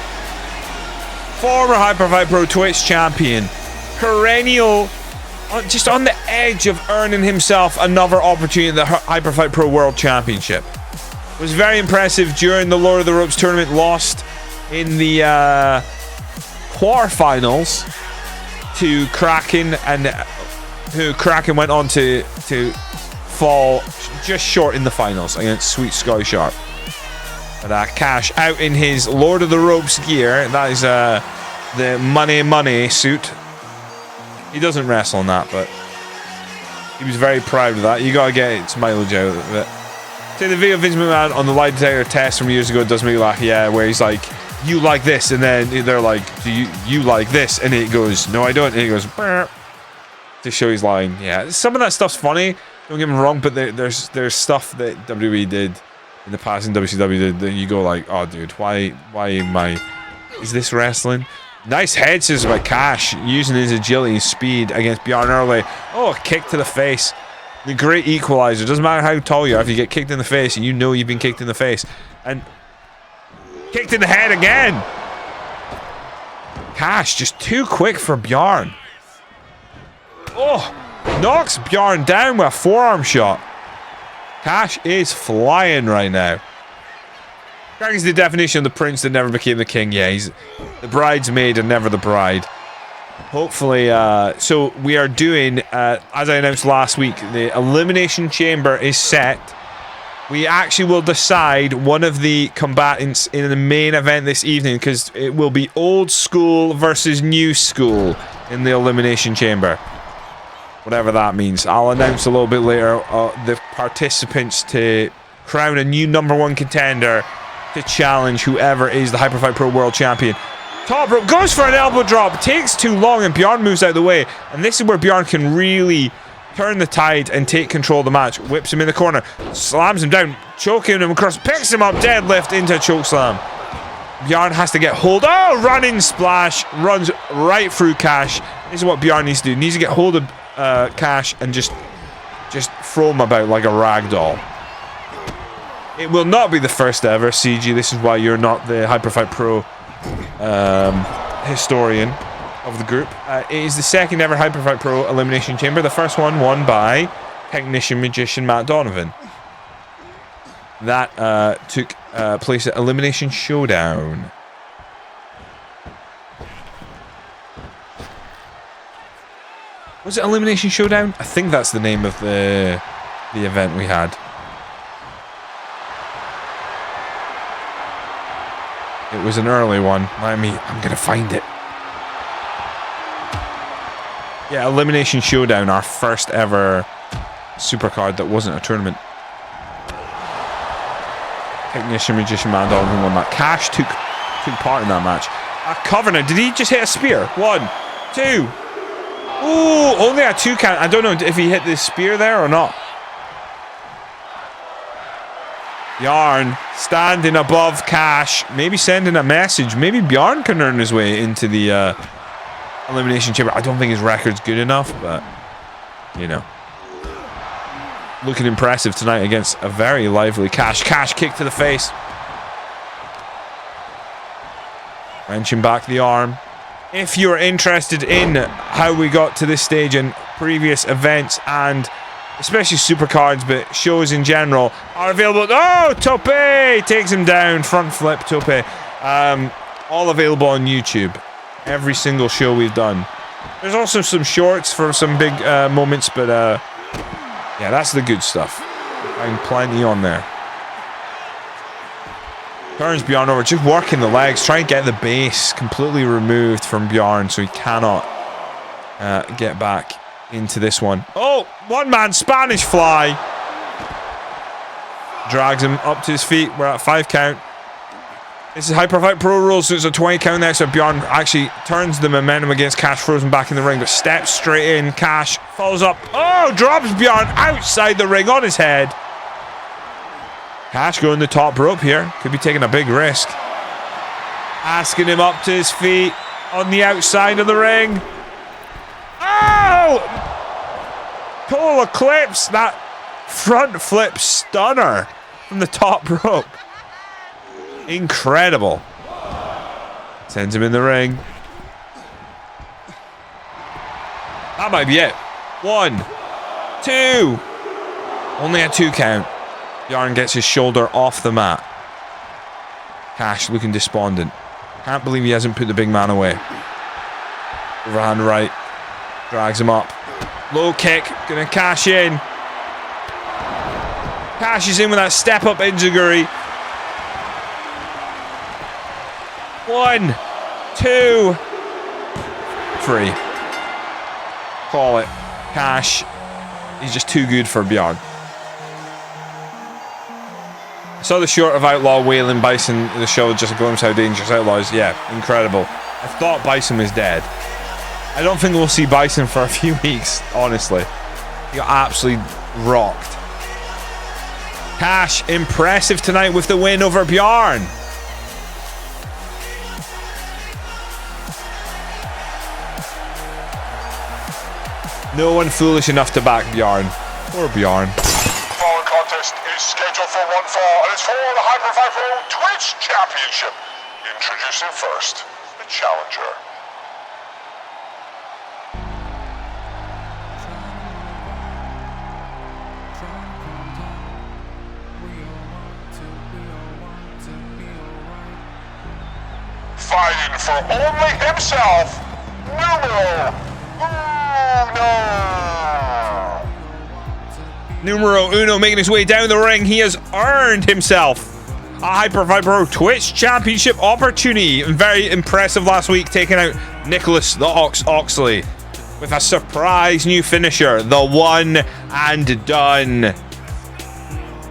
Former Hyperfight Pro Twitch champion. Perennial. Just on the edge of earning himself another opportunity at the Hyperfight Pro World Championship. Was very impressive during the Lord of the Ropes tournament. Lost in the quarterfinals to Kraken, and who Kraken went on to fall just short in the finals against Sweet Sky Sharp. But Cash out in his Lord of the Ropes gear. That is the money suit. He doesn't wrestle in that, but he was very proud of that. You gotta get its mileage out of it. Say the video of Vince McMahon on the lie detector test from years ago does make me laugh. Yeah, where he's like, you like this, and then they're like, do you like this? And he goes, no, I don't. And he goes, burr, to show he's lying. Yeah, some of that stuff's funny. Don't get me wrong, but there's stuff that WWE did in the past and WCW did that you go like, oh, dude, why am I? Is this wrestling? Nice head scissors by Cash, using his agility and speed against Bjarne early. Oh, a kick to the face. The great equalizer. Doesn't matter how tall you are, if you get kicked in the face, and you know you've been kicked in the face. And kicked in the head again. Cash just too quick for Bjarne. Oh, knocks Bjarne down with a forearm shot. Cash is flying right now. Kraken's the definition of the prince that never became the king. Yeah, he's the bridesmaid and never the bride. Hopefully, so we are doing, as I announced last week, the Elimination Chamber is set. We actually will decide one of the combatants in the main event this evening, because it will be old school versus new school in the Elimination Chamber. Whatever that means. I'll announce a little bit later the participants to crown a new #1 contender to challenge whoever is the Hyperfight Pro World Champion. Top rope, goes for an elbow drop, takes too long, and Bjarne moves out of the way. And this is where Bjarne can really turn the tide and take control of the match. Whips him in the corner, slams him down, choking him across, picks him up, deadlift into a choke slam. Bjarne has to get hold. Oh, running splash, runs right through Cash. This is what Bjarne needs to do. He needs to get hold of Cash and just throw him about like a rag doll. It will not be the first ever, CG. This is why you're not the Hyperfight Pro historian of the group. It is the second ever Hyperfight Pro Elimination Chamber. The first one won by technician magician Matt Donovan. That took place at Elimination Showdown. Was it Elimination Showdown? I think that's the name of the event we had. It was an early one. I'm gonna find it. Yeah, Elimination Showdown, our first ever supercard that wasn't a tournament. Technician Magician Man Donovan won that. Cash took part in that match. Covenant, did he just hit a spear? 1, 2. Ooh, only a 2 count. I don't know if he hit the spear there or not. Bjarne standing above Cash, maybe sending a message. Maybe Bjarne can earn his way into the Elimination Chamber. I don't think his record's good enough, but you know, looking impressive tonight against a very lively Cash. Cash kick to the face, wrenching back the arm. If you're interested in how we got to this stage in previous events, and especially supercards, but shows in general are available. Oh, Tope takes him down, front flip Tope. All available on YouTube. Every single show we've done. There's also some shorts for some big moments, but yeah, that's the good stuff. Find plenty on there. Turns Bjarne over, just working the legs, trying to get the base completely removed from Bjarne so he cannot get back into this one. Oh, one man Spanish fly. Drags him up to his feet. We're at 5 count. This is Hyperfight Pro rules, so it's a 20 count there. So Bjarne actually turns the momentum against Cash, throws him back in the ring, but steps straight in. Cash follows up. Oh, drops Bjarne outside the ring on his head. Cash going the top rope here. Could be taking a big risk. Asking him up to his feet on the outside of the ring. Oh! Polar Eclipse, that front flip stunner. from the top rope. Incredible. Sends him in the ring. That might be it. 1, 2. Only a 2 count. Bjarne gets his shoulder off the mat. Cash looking despondent. Can't believe he hasn't put the big man away. Overhand right. Drags him up. Low kick. Gonna cash in. Cashes in with that step up enziguri. 1, 2, 3. Call it. Cash. He's just too good for Bjarne. I saw the short of Outlaw wailing Bison in the show just to glimpse how dangerous Outlaw is. Yeah, incredible. I thought Bison was dead. I don't think we'll see Bison for a few weeks, honestly. He got absolutely rocked. Cash, impressive tonight with the win over Bjarne. No one foolish enough to back Bjarne. Poor Bjarne. The following contest is scheduled for one fall, and it's for the Hyper Pro Twitch Championship. Introducing first, the challenger. Fighting for only himself, Numero Uno making his way down the ring. He has earned himself a Hyper Pro Twitch Championship opportunity. Very impressive last week, taking out Nicholas the Ox Oxley with a surprise new finisher, the one and done.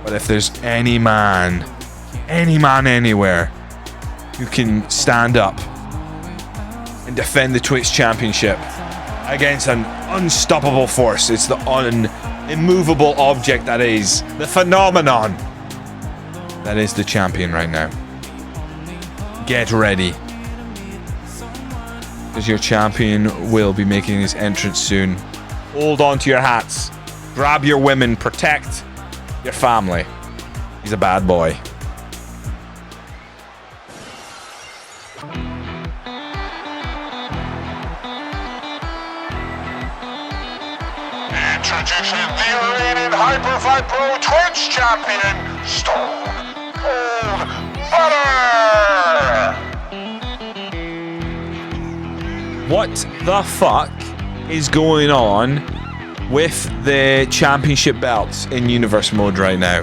But if there's any man anywhere who can stand up and defend the Twitch Championship against an unstoppable force, it's the immovable object that is, the phenomenon that is the champion right now. Get ready, because your champion will be making his entrance soon. Hold on to your hats, grab your women, protect your family. He's a bad boy. Introducing the reigning Hyper Pro Twitch Champion, Stone Cold Butter! What the fuck is going on with the championship belts in universe mode right now?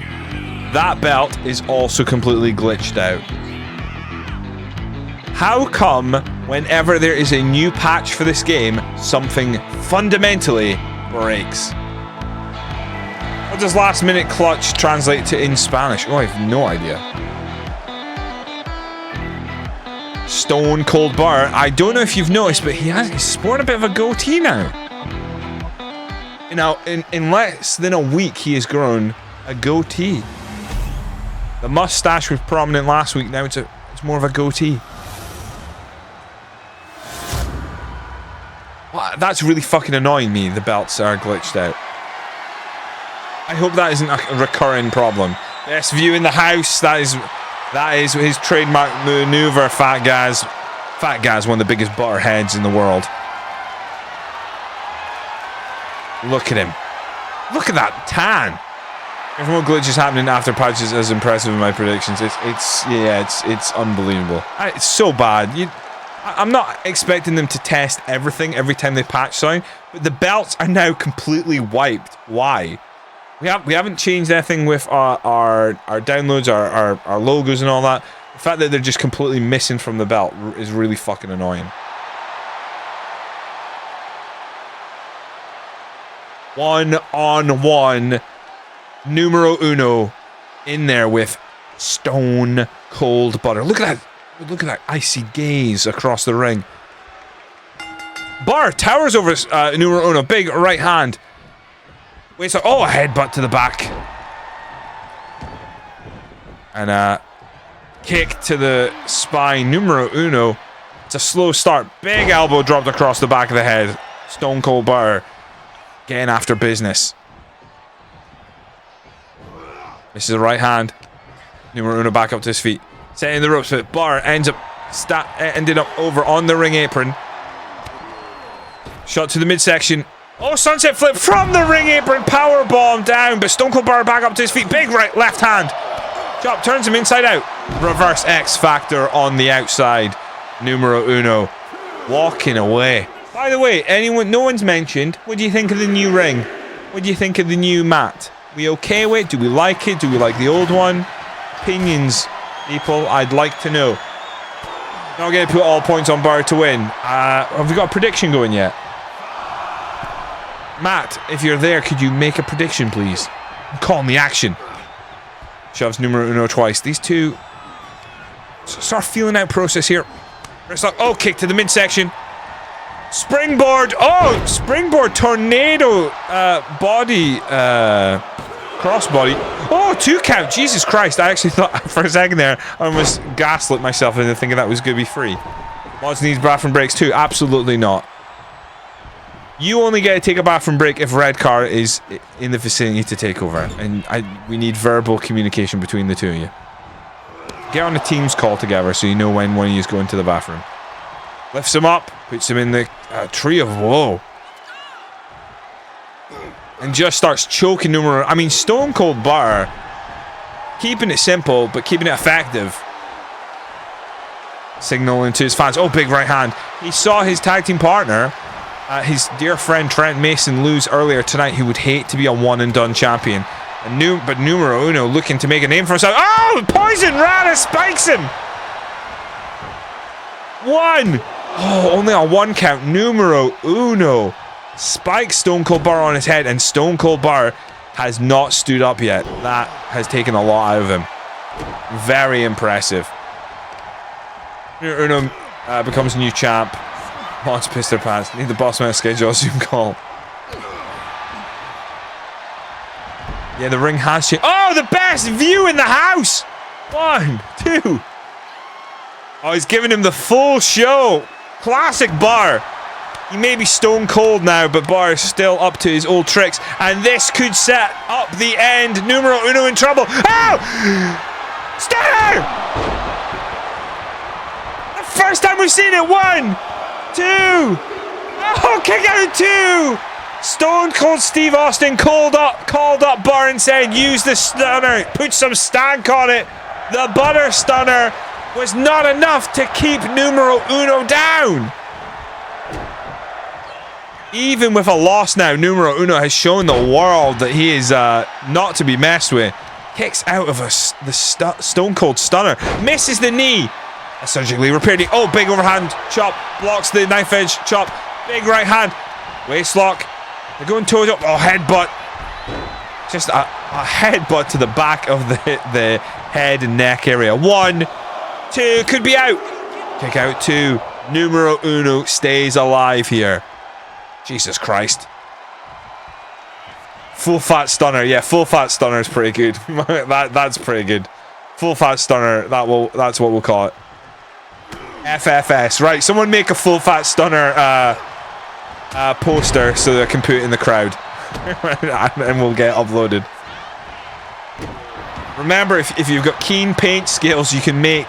That belt is also completely glitched out. How come whenever there is a new patch for this game, something fundamentally breaks? What does last minute clutch translate to in Spanish? Oh, I have no idea. Stone Cold Butter. I don't know if you've noticed, but he's sporting a bit of a goatee now. You know, in less than a week, he has grown a goatee. The mustache was prominent last week. Now it's more of a goatee. Wow, that's really fucking annoying me. The belts are glitched out. I hope that isn't a recurring problem. Best view in the house. That is his trademark maneuver. Fat Gaz, one of the biggest butterheads in the world. Look at him. Look at that tan. If more glitches happening after patches as impressive in my predictions. It's unbelievable. It's so bad. I'm not expecting them to test everything every time they patch something, but the belts are now completely wiped. Why? We haven't changed anything with our downloads, our logos and all that. The fact that they're just completely missing from the belt is really fucking annoying. 1-on-1 numero uno in there with Stone Cold Butter. Look at that. Look at that icy gaze across the ring. Bar towers over numero uno. Big right hand. Waits. Oh, a headbutt to the back. And a kick to the spine. Numero uno. It's a slow start. Big elbow dropped across the back of the head. Stone Cold Butter getting after business. This is the right hand. Numero Uno back up to his feet. Setting the ropes, but Bar ended up over on the ring apron. Shot to the midsection. Oh, sunset flip from the ring apron. Power bomb down, but Stone Cold Bar back up to his feet. Big right, left hand. Chop turns him inside out. Reverse X Factor on the outside. Numero Uno walking away. By the way, no one's mentioned, what do you think of the new ring? What do you think of the new mat? We okay with it? Do we like it? Do we like the old one? Opinions, people, I'd like to know. Not going to put all points on Bar to win. Have we got a prediction going yet? Matt, if you're there, could you make a prediction, please? Call me action. Shoves Numero Uno twice. These two start feeling out process here. Oh, kick to the midsection. Springboard. Oh, springboard tornado body crossbody. Oh, 2 count. Jesus Christ. I actually thought for a second there I almost gaslit myself into thinking that was going to be free. Mods needs bathroom breaks too. Absolutely not. You only get to take a bathroom break if Red Car is in the vicinity to take over. And we need verbal communication between the two of you. Get on a Teams call together so you know when one of you is going to the bathroom. Lifts him up, puts him in the tree of woe. And just starts choking Numero. I mean, Stone Cold Bar, keeping it simple, but keeping it effective. Signaling to his fans. Oh, big right hand. He saw his tag team partner, his dear friend Trent Mason, lose earlier tonight. He would hate to be a one-and-done champion. But Numero Uno looking to make a name for himself. Oh, Poison Rana spikes him. 1. Oh, only a 1 count. Numero Uno spikes Stone Cold Bar on his head, and Stone Cold Bar has not stood up yet. That has taken a lot out of him. Very impressive. Numero Uno becomes new champ. Mods piss their pants. Need the boss man to schedule a Zoom call. Yeah, the ring has changed. Oh, the best view in the house! 1, 2. Oh, he's giving him the full show. Classic Bar. He may be stone cold now, but Bar is still up to his old tricks. And this could set up the end. Numero Uno in trouble. Oh! Stunner! The first time we've seen it. 1, 2. Oh, kick out at 2. Stone Cold Steve Austin called up Bar and said, use the stunner, put some stank on it. The butter stunner was not enough to keep Numero Uno down. Even with a loss now, Numero Uno has shown the world that he is not to be messed with. Kicks out of the Stone Cold Stunner. Misses the knee. A surgically repaired knee. Oh, big overhand chop. Blocks the knife edge chop. Big right hand. Waist lock. They're going toes up. Oh, headbutt. Just a headbutt to the back of the head and neck area. 1, 2. Could be out. Kick out 2. Numero Uno stays alive here. Jesus Christ. Full fat stunner. Yeah, full fat stunner is pretty good. That's pretty good. Full fat stunner. That's what we'll call it. FFS. Right, someone make a full fat stunner poster so that I can put it in the crowd. And we'll get uploaded. Remember, if you've got keen paint skills, you can make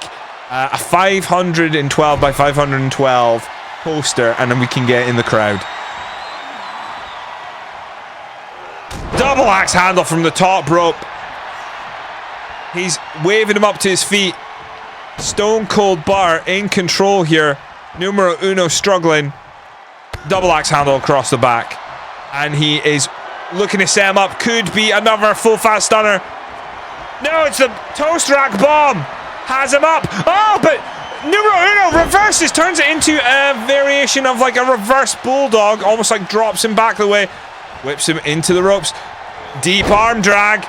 a 512 by 512 poster, and then we can get it in the crowd. Double axe handle from the top rope. He's waving him up to his feet. Stone Cold Bar in control here. Numero Uno struggling. Double axe handle across the back. And he is looking to set him up. Could be another full fat stunner. No, it's the toast rack bomb. Has him up. Oh, but Numero Uno reverses. Turns it into a variation of like a reverse bulldog. Almost like drops him back the way. Whips him into the ropes. Deep arm drag.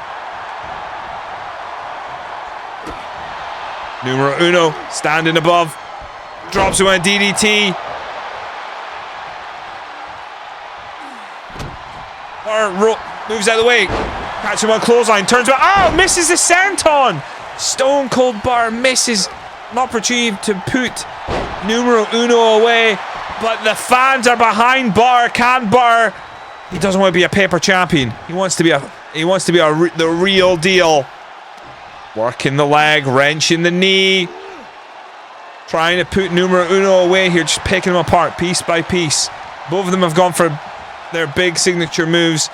Numero Uno standing above. Drops him on a DDT. Moves out of the way. Catch him on clothesline. Turns back. Oh, misses the senton. Stone Cold Bar misses an opportunity to put Numero Uno away. But the fans are behind Bar. Can Bar? He doesn't want to be a paper champion. He wants to be the real deal. Working the leg, wrenching the knee. Trying to put numero uno away here, just picking them apart piece by piece. Both of them have gone for their big signature moves.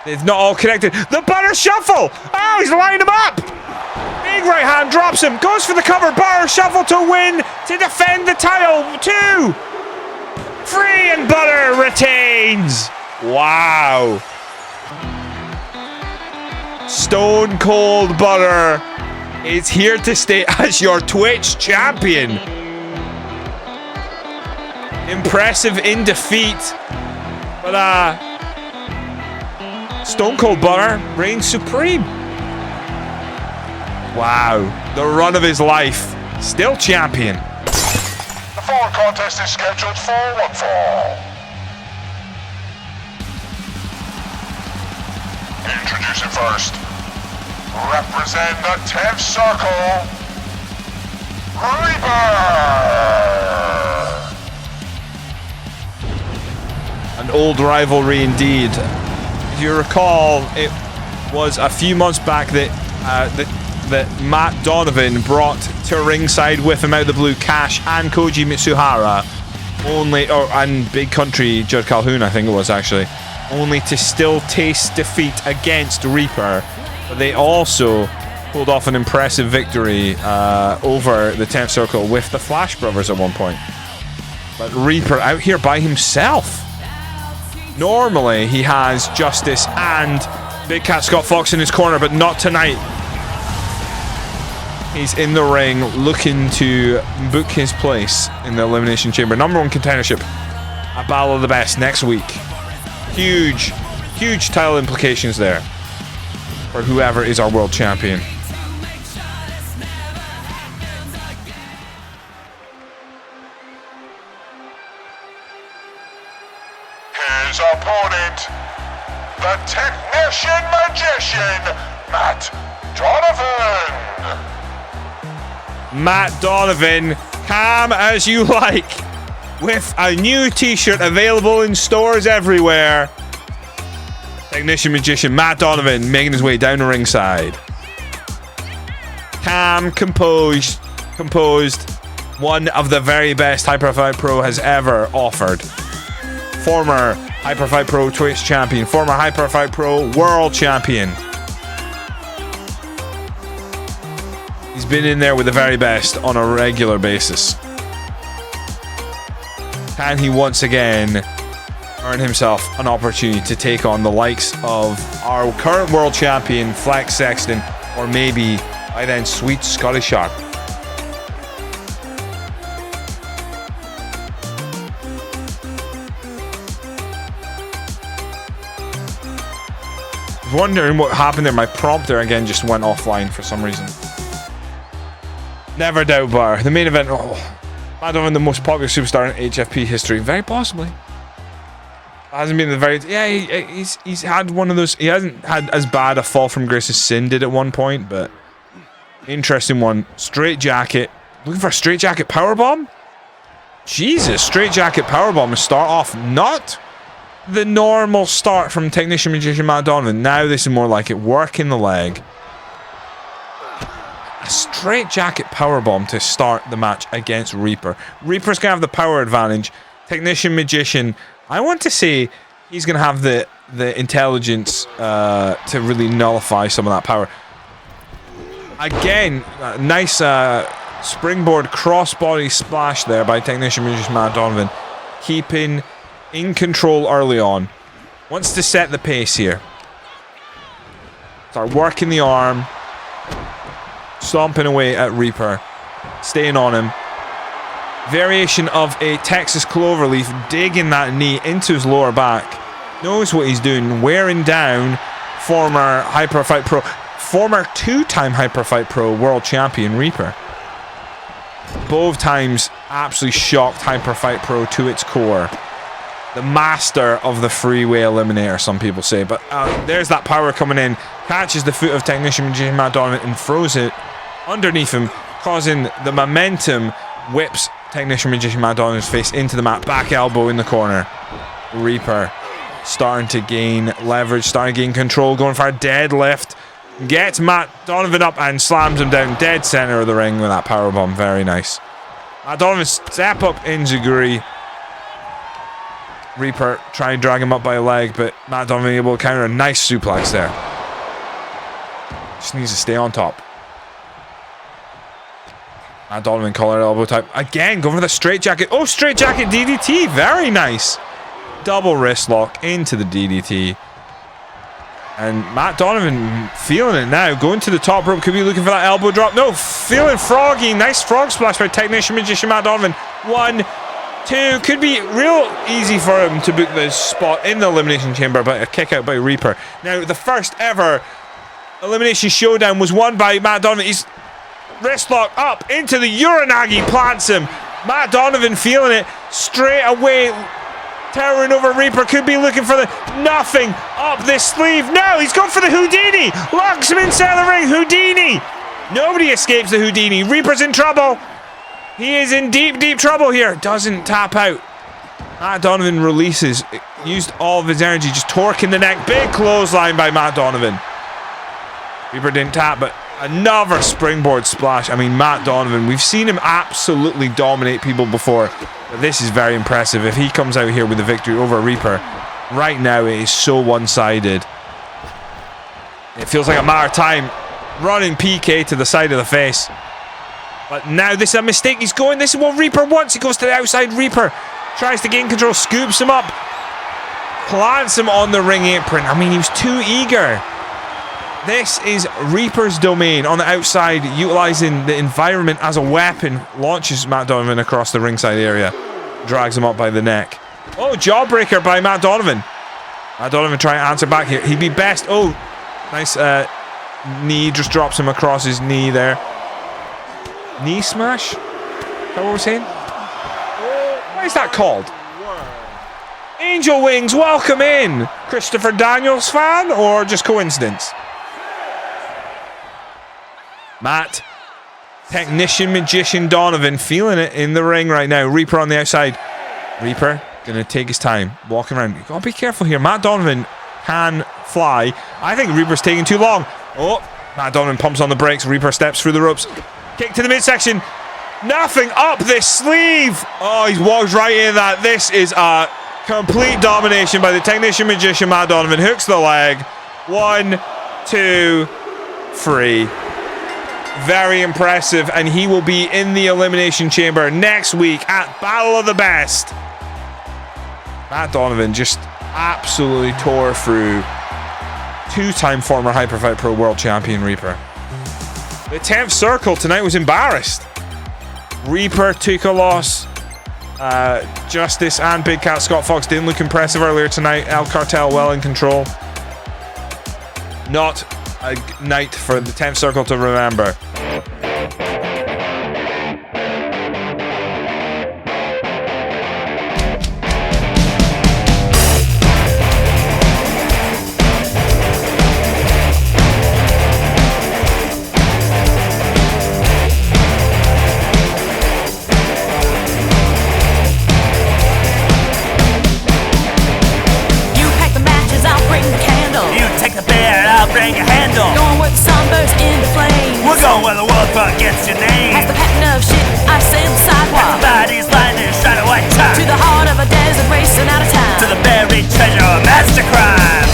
They've not all connected. The butter shuffle! Oh, he's lined him up! Big right hand drops him, goes for the cover. Butter shuffle to win, to defend the title. 2! Free, and Butter retains! Wow. Stone Cold Butter is here to stay as your Twitch champion. Impressive in defeat. But Stone Cold Butter reigns supreme. Wow. The run of his life. Still champion. The following contest is scheduled for one fall. Introducing first, represent the 10th Circle, Reaper! An old rivalry indeed. If you recall, it was a few months back that Matt Donovan brought to ringside with him out of the blue Cash and Koji Mitsuhara, and Big Country Judd Calhoun, I think it was actually, only to still taste defeat against Reaper. But they also pulled off an impressive victory over the 10th Circle with the Flash Brothers at one point. But Reaper out here by himself. Normally he has Justice and Big Cat Scott Fox in his corner, but not tonight. He's in the ring looking to book his place in the Elimination Chamber. #1 contendership at Battle of the Best next week. Huge, huge title implications there for whoever is our world champion. His opponent, the Technician Magician, Matt Donovan. Matt Donovan, calm as you like, with a new t-shirt available in stores everywhere. Technician Magician Matt Donovan making his way down the ringside. Calm, composed, one of the very best Hyperfight Pro has ever offered. Former Hyperfight Pro Twitch champion, former Hyperfight Pro world champion. He's been in there with the very best on a regular basis. Can he once again earn himself an opportunity to take on the likes of our current world champion, Flex Sexton, or maybe by then Sweet Scotty Sharp? Wondering what happened there. My prompter again just went offline for some reason. Never doubt Bar. The main event. Oh, Matt Donovan, the most popular superstar in HFP history. Very possibly. Hasn't been the very. Yeah, he's had one of those. He hasn't had as bad a fall from grace as Sin did at one point, but interesting one. Straight jacket. Looking for a straight jacket powerbomb? Jesus, straight jacket powerbomb to start off. Not the normal start from Technician Magician Matt Donovan. Now this is more like it. Working the leg. A straight jacket powerbomb to start the match against Reaper. Reaper's going to have the power advantage. Technician Magician, I want to say he's going to have the intelligence to really nullify some of that power. Again, nice springboard crossbody splash there by Technician Magician Matt Donovan. Keeping in control early on. Wants to set the pace here. Start working the arm. Stomping away at Reaper. Staying on him. Variation of a Texas Cloverleaf. Digging that knee into his lower back. Knows what he's doing. Wearing down former Hyperfight Pro. Former two-time Hyperfight Pro world champion Reaper. Both times absolutely shocked Hyperfight Pro to its core. The master of the freeway eliminator, some people say. But there's that power coming in. Catches the foot of Technician Magician Matt Donovan and throws it underneath him, causing the momentum. Whips Technician Magician Matt Donovan's face into the mat. Back elbow in the corner. Reaper starting to gain leverage, starting to gain control, going for a deadlift. Gets Matt Donovan up and slams him down dead center of the ring with that powerbomb. Very nice. Matt Donovan step up enziguri. Reaper try and drag him up by a leg, but Matt Donovan able to counter a nice suplex there. Just needs to stay on top. Matt Donovan collar elbow type. Again, going for the straight jacket. Oh, straight jacket DDT. Very nice. Double wrist lock into the DDT. And Matt Donovan feeling it now. Going to the top rope. Could be looking for that elbow drop. No, feeling froggy. Nice frog splash by Technician Magician Matt Donovan. 1, 2. Could be real easy for him to book this spot in the Elimination Chamber, but a kick out by Reaper. Now, the first ever Elimination Showdown was won by Matt Donovan. He's wrist lock up into the Uranagi, plants him. Matt Donovan feeling it straight away. Towering over Reaper, could be looking for the nothing up this sleeve. No, he's gone for the Houdini. Locks him inside the ring. Houdini. Nobody escapes the Houdini. Reaper's in trouble. He is in deep, deep trouble here. Doesn't tap out. Matt Donovan releases. Used all of his energy, just torquing the neck. Big clothesline by Matt Donovan. Reaper didn't tap, but another springboard splash. I mean, Matt Donovan, we've seen him absolutely dominate people before. But this is very impressive. If he comes out here with a victory over Reaper, right now it is so one-sided. It feels like a matter of time. Running PK to the side of the face. But now this is a mistake. He's going. This is what Reaper wants. He goes to the outside. Reaper tries to gain control. Scoops him up. Plants him on the ring apron. I mean, he was too eager. This is Reaper's domain on the outside, utilizing the environment as a weapon. Launches Matt Donovan across the ringside area. Drags him up by the neck. Oh, jawbreaker by Matt Donovan. Matt Donovan trying to answer back here. He'd be best. Oh, nice knee. Just drops him across his knee there. Knee smash? Is that what we're saying? What is that called? Angel Wings, welcome in. Christopher Daniels fan or just coincidence? Matt, Technician Magician Donovan feeling it in the ring right now. Reaper on the outside. Reaper gonna take his time, walking around. You gotta be careful here. Matt Donovan can fly. I think Reaper's taking too long. Oh, Matt Donovan pumps on the brakes. Reaper steps through the ropes. Kick to the midsection. Nothing up this sleeve. Oh, he's walked right in that. This is a complete domination by the Technician Magician Matt Donovan. Hooks the leg. 1, 2, 3. Very impressive, and he will be in the Elimination Chamber next week at Battle of the Best. Matt Donovan just absolutely tore through two-time former Hyperfight Pro World Champion Reaper. The 10th Circle tonight was embarrassed. Reaper took a loss. Justice and Big Cat Scott Fox didn't look impressive earlier tonight. El Cartel well in control. Not a night for the 10th Circle to remember. Where the world fuck gets your name. Past the pattern of shit, I sail the sidewalk. Everybody's lightning, shine a white top. To the heart of a desert racing out of time. To the buried treasure, master crime.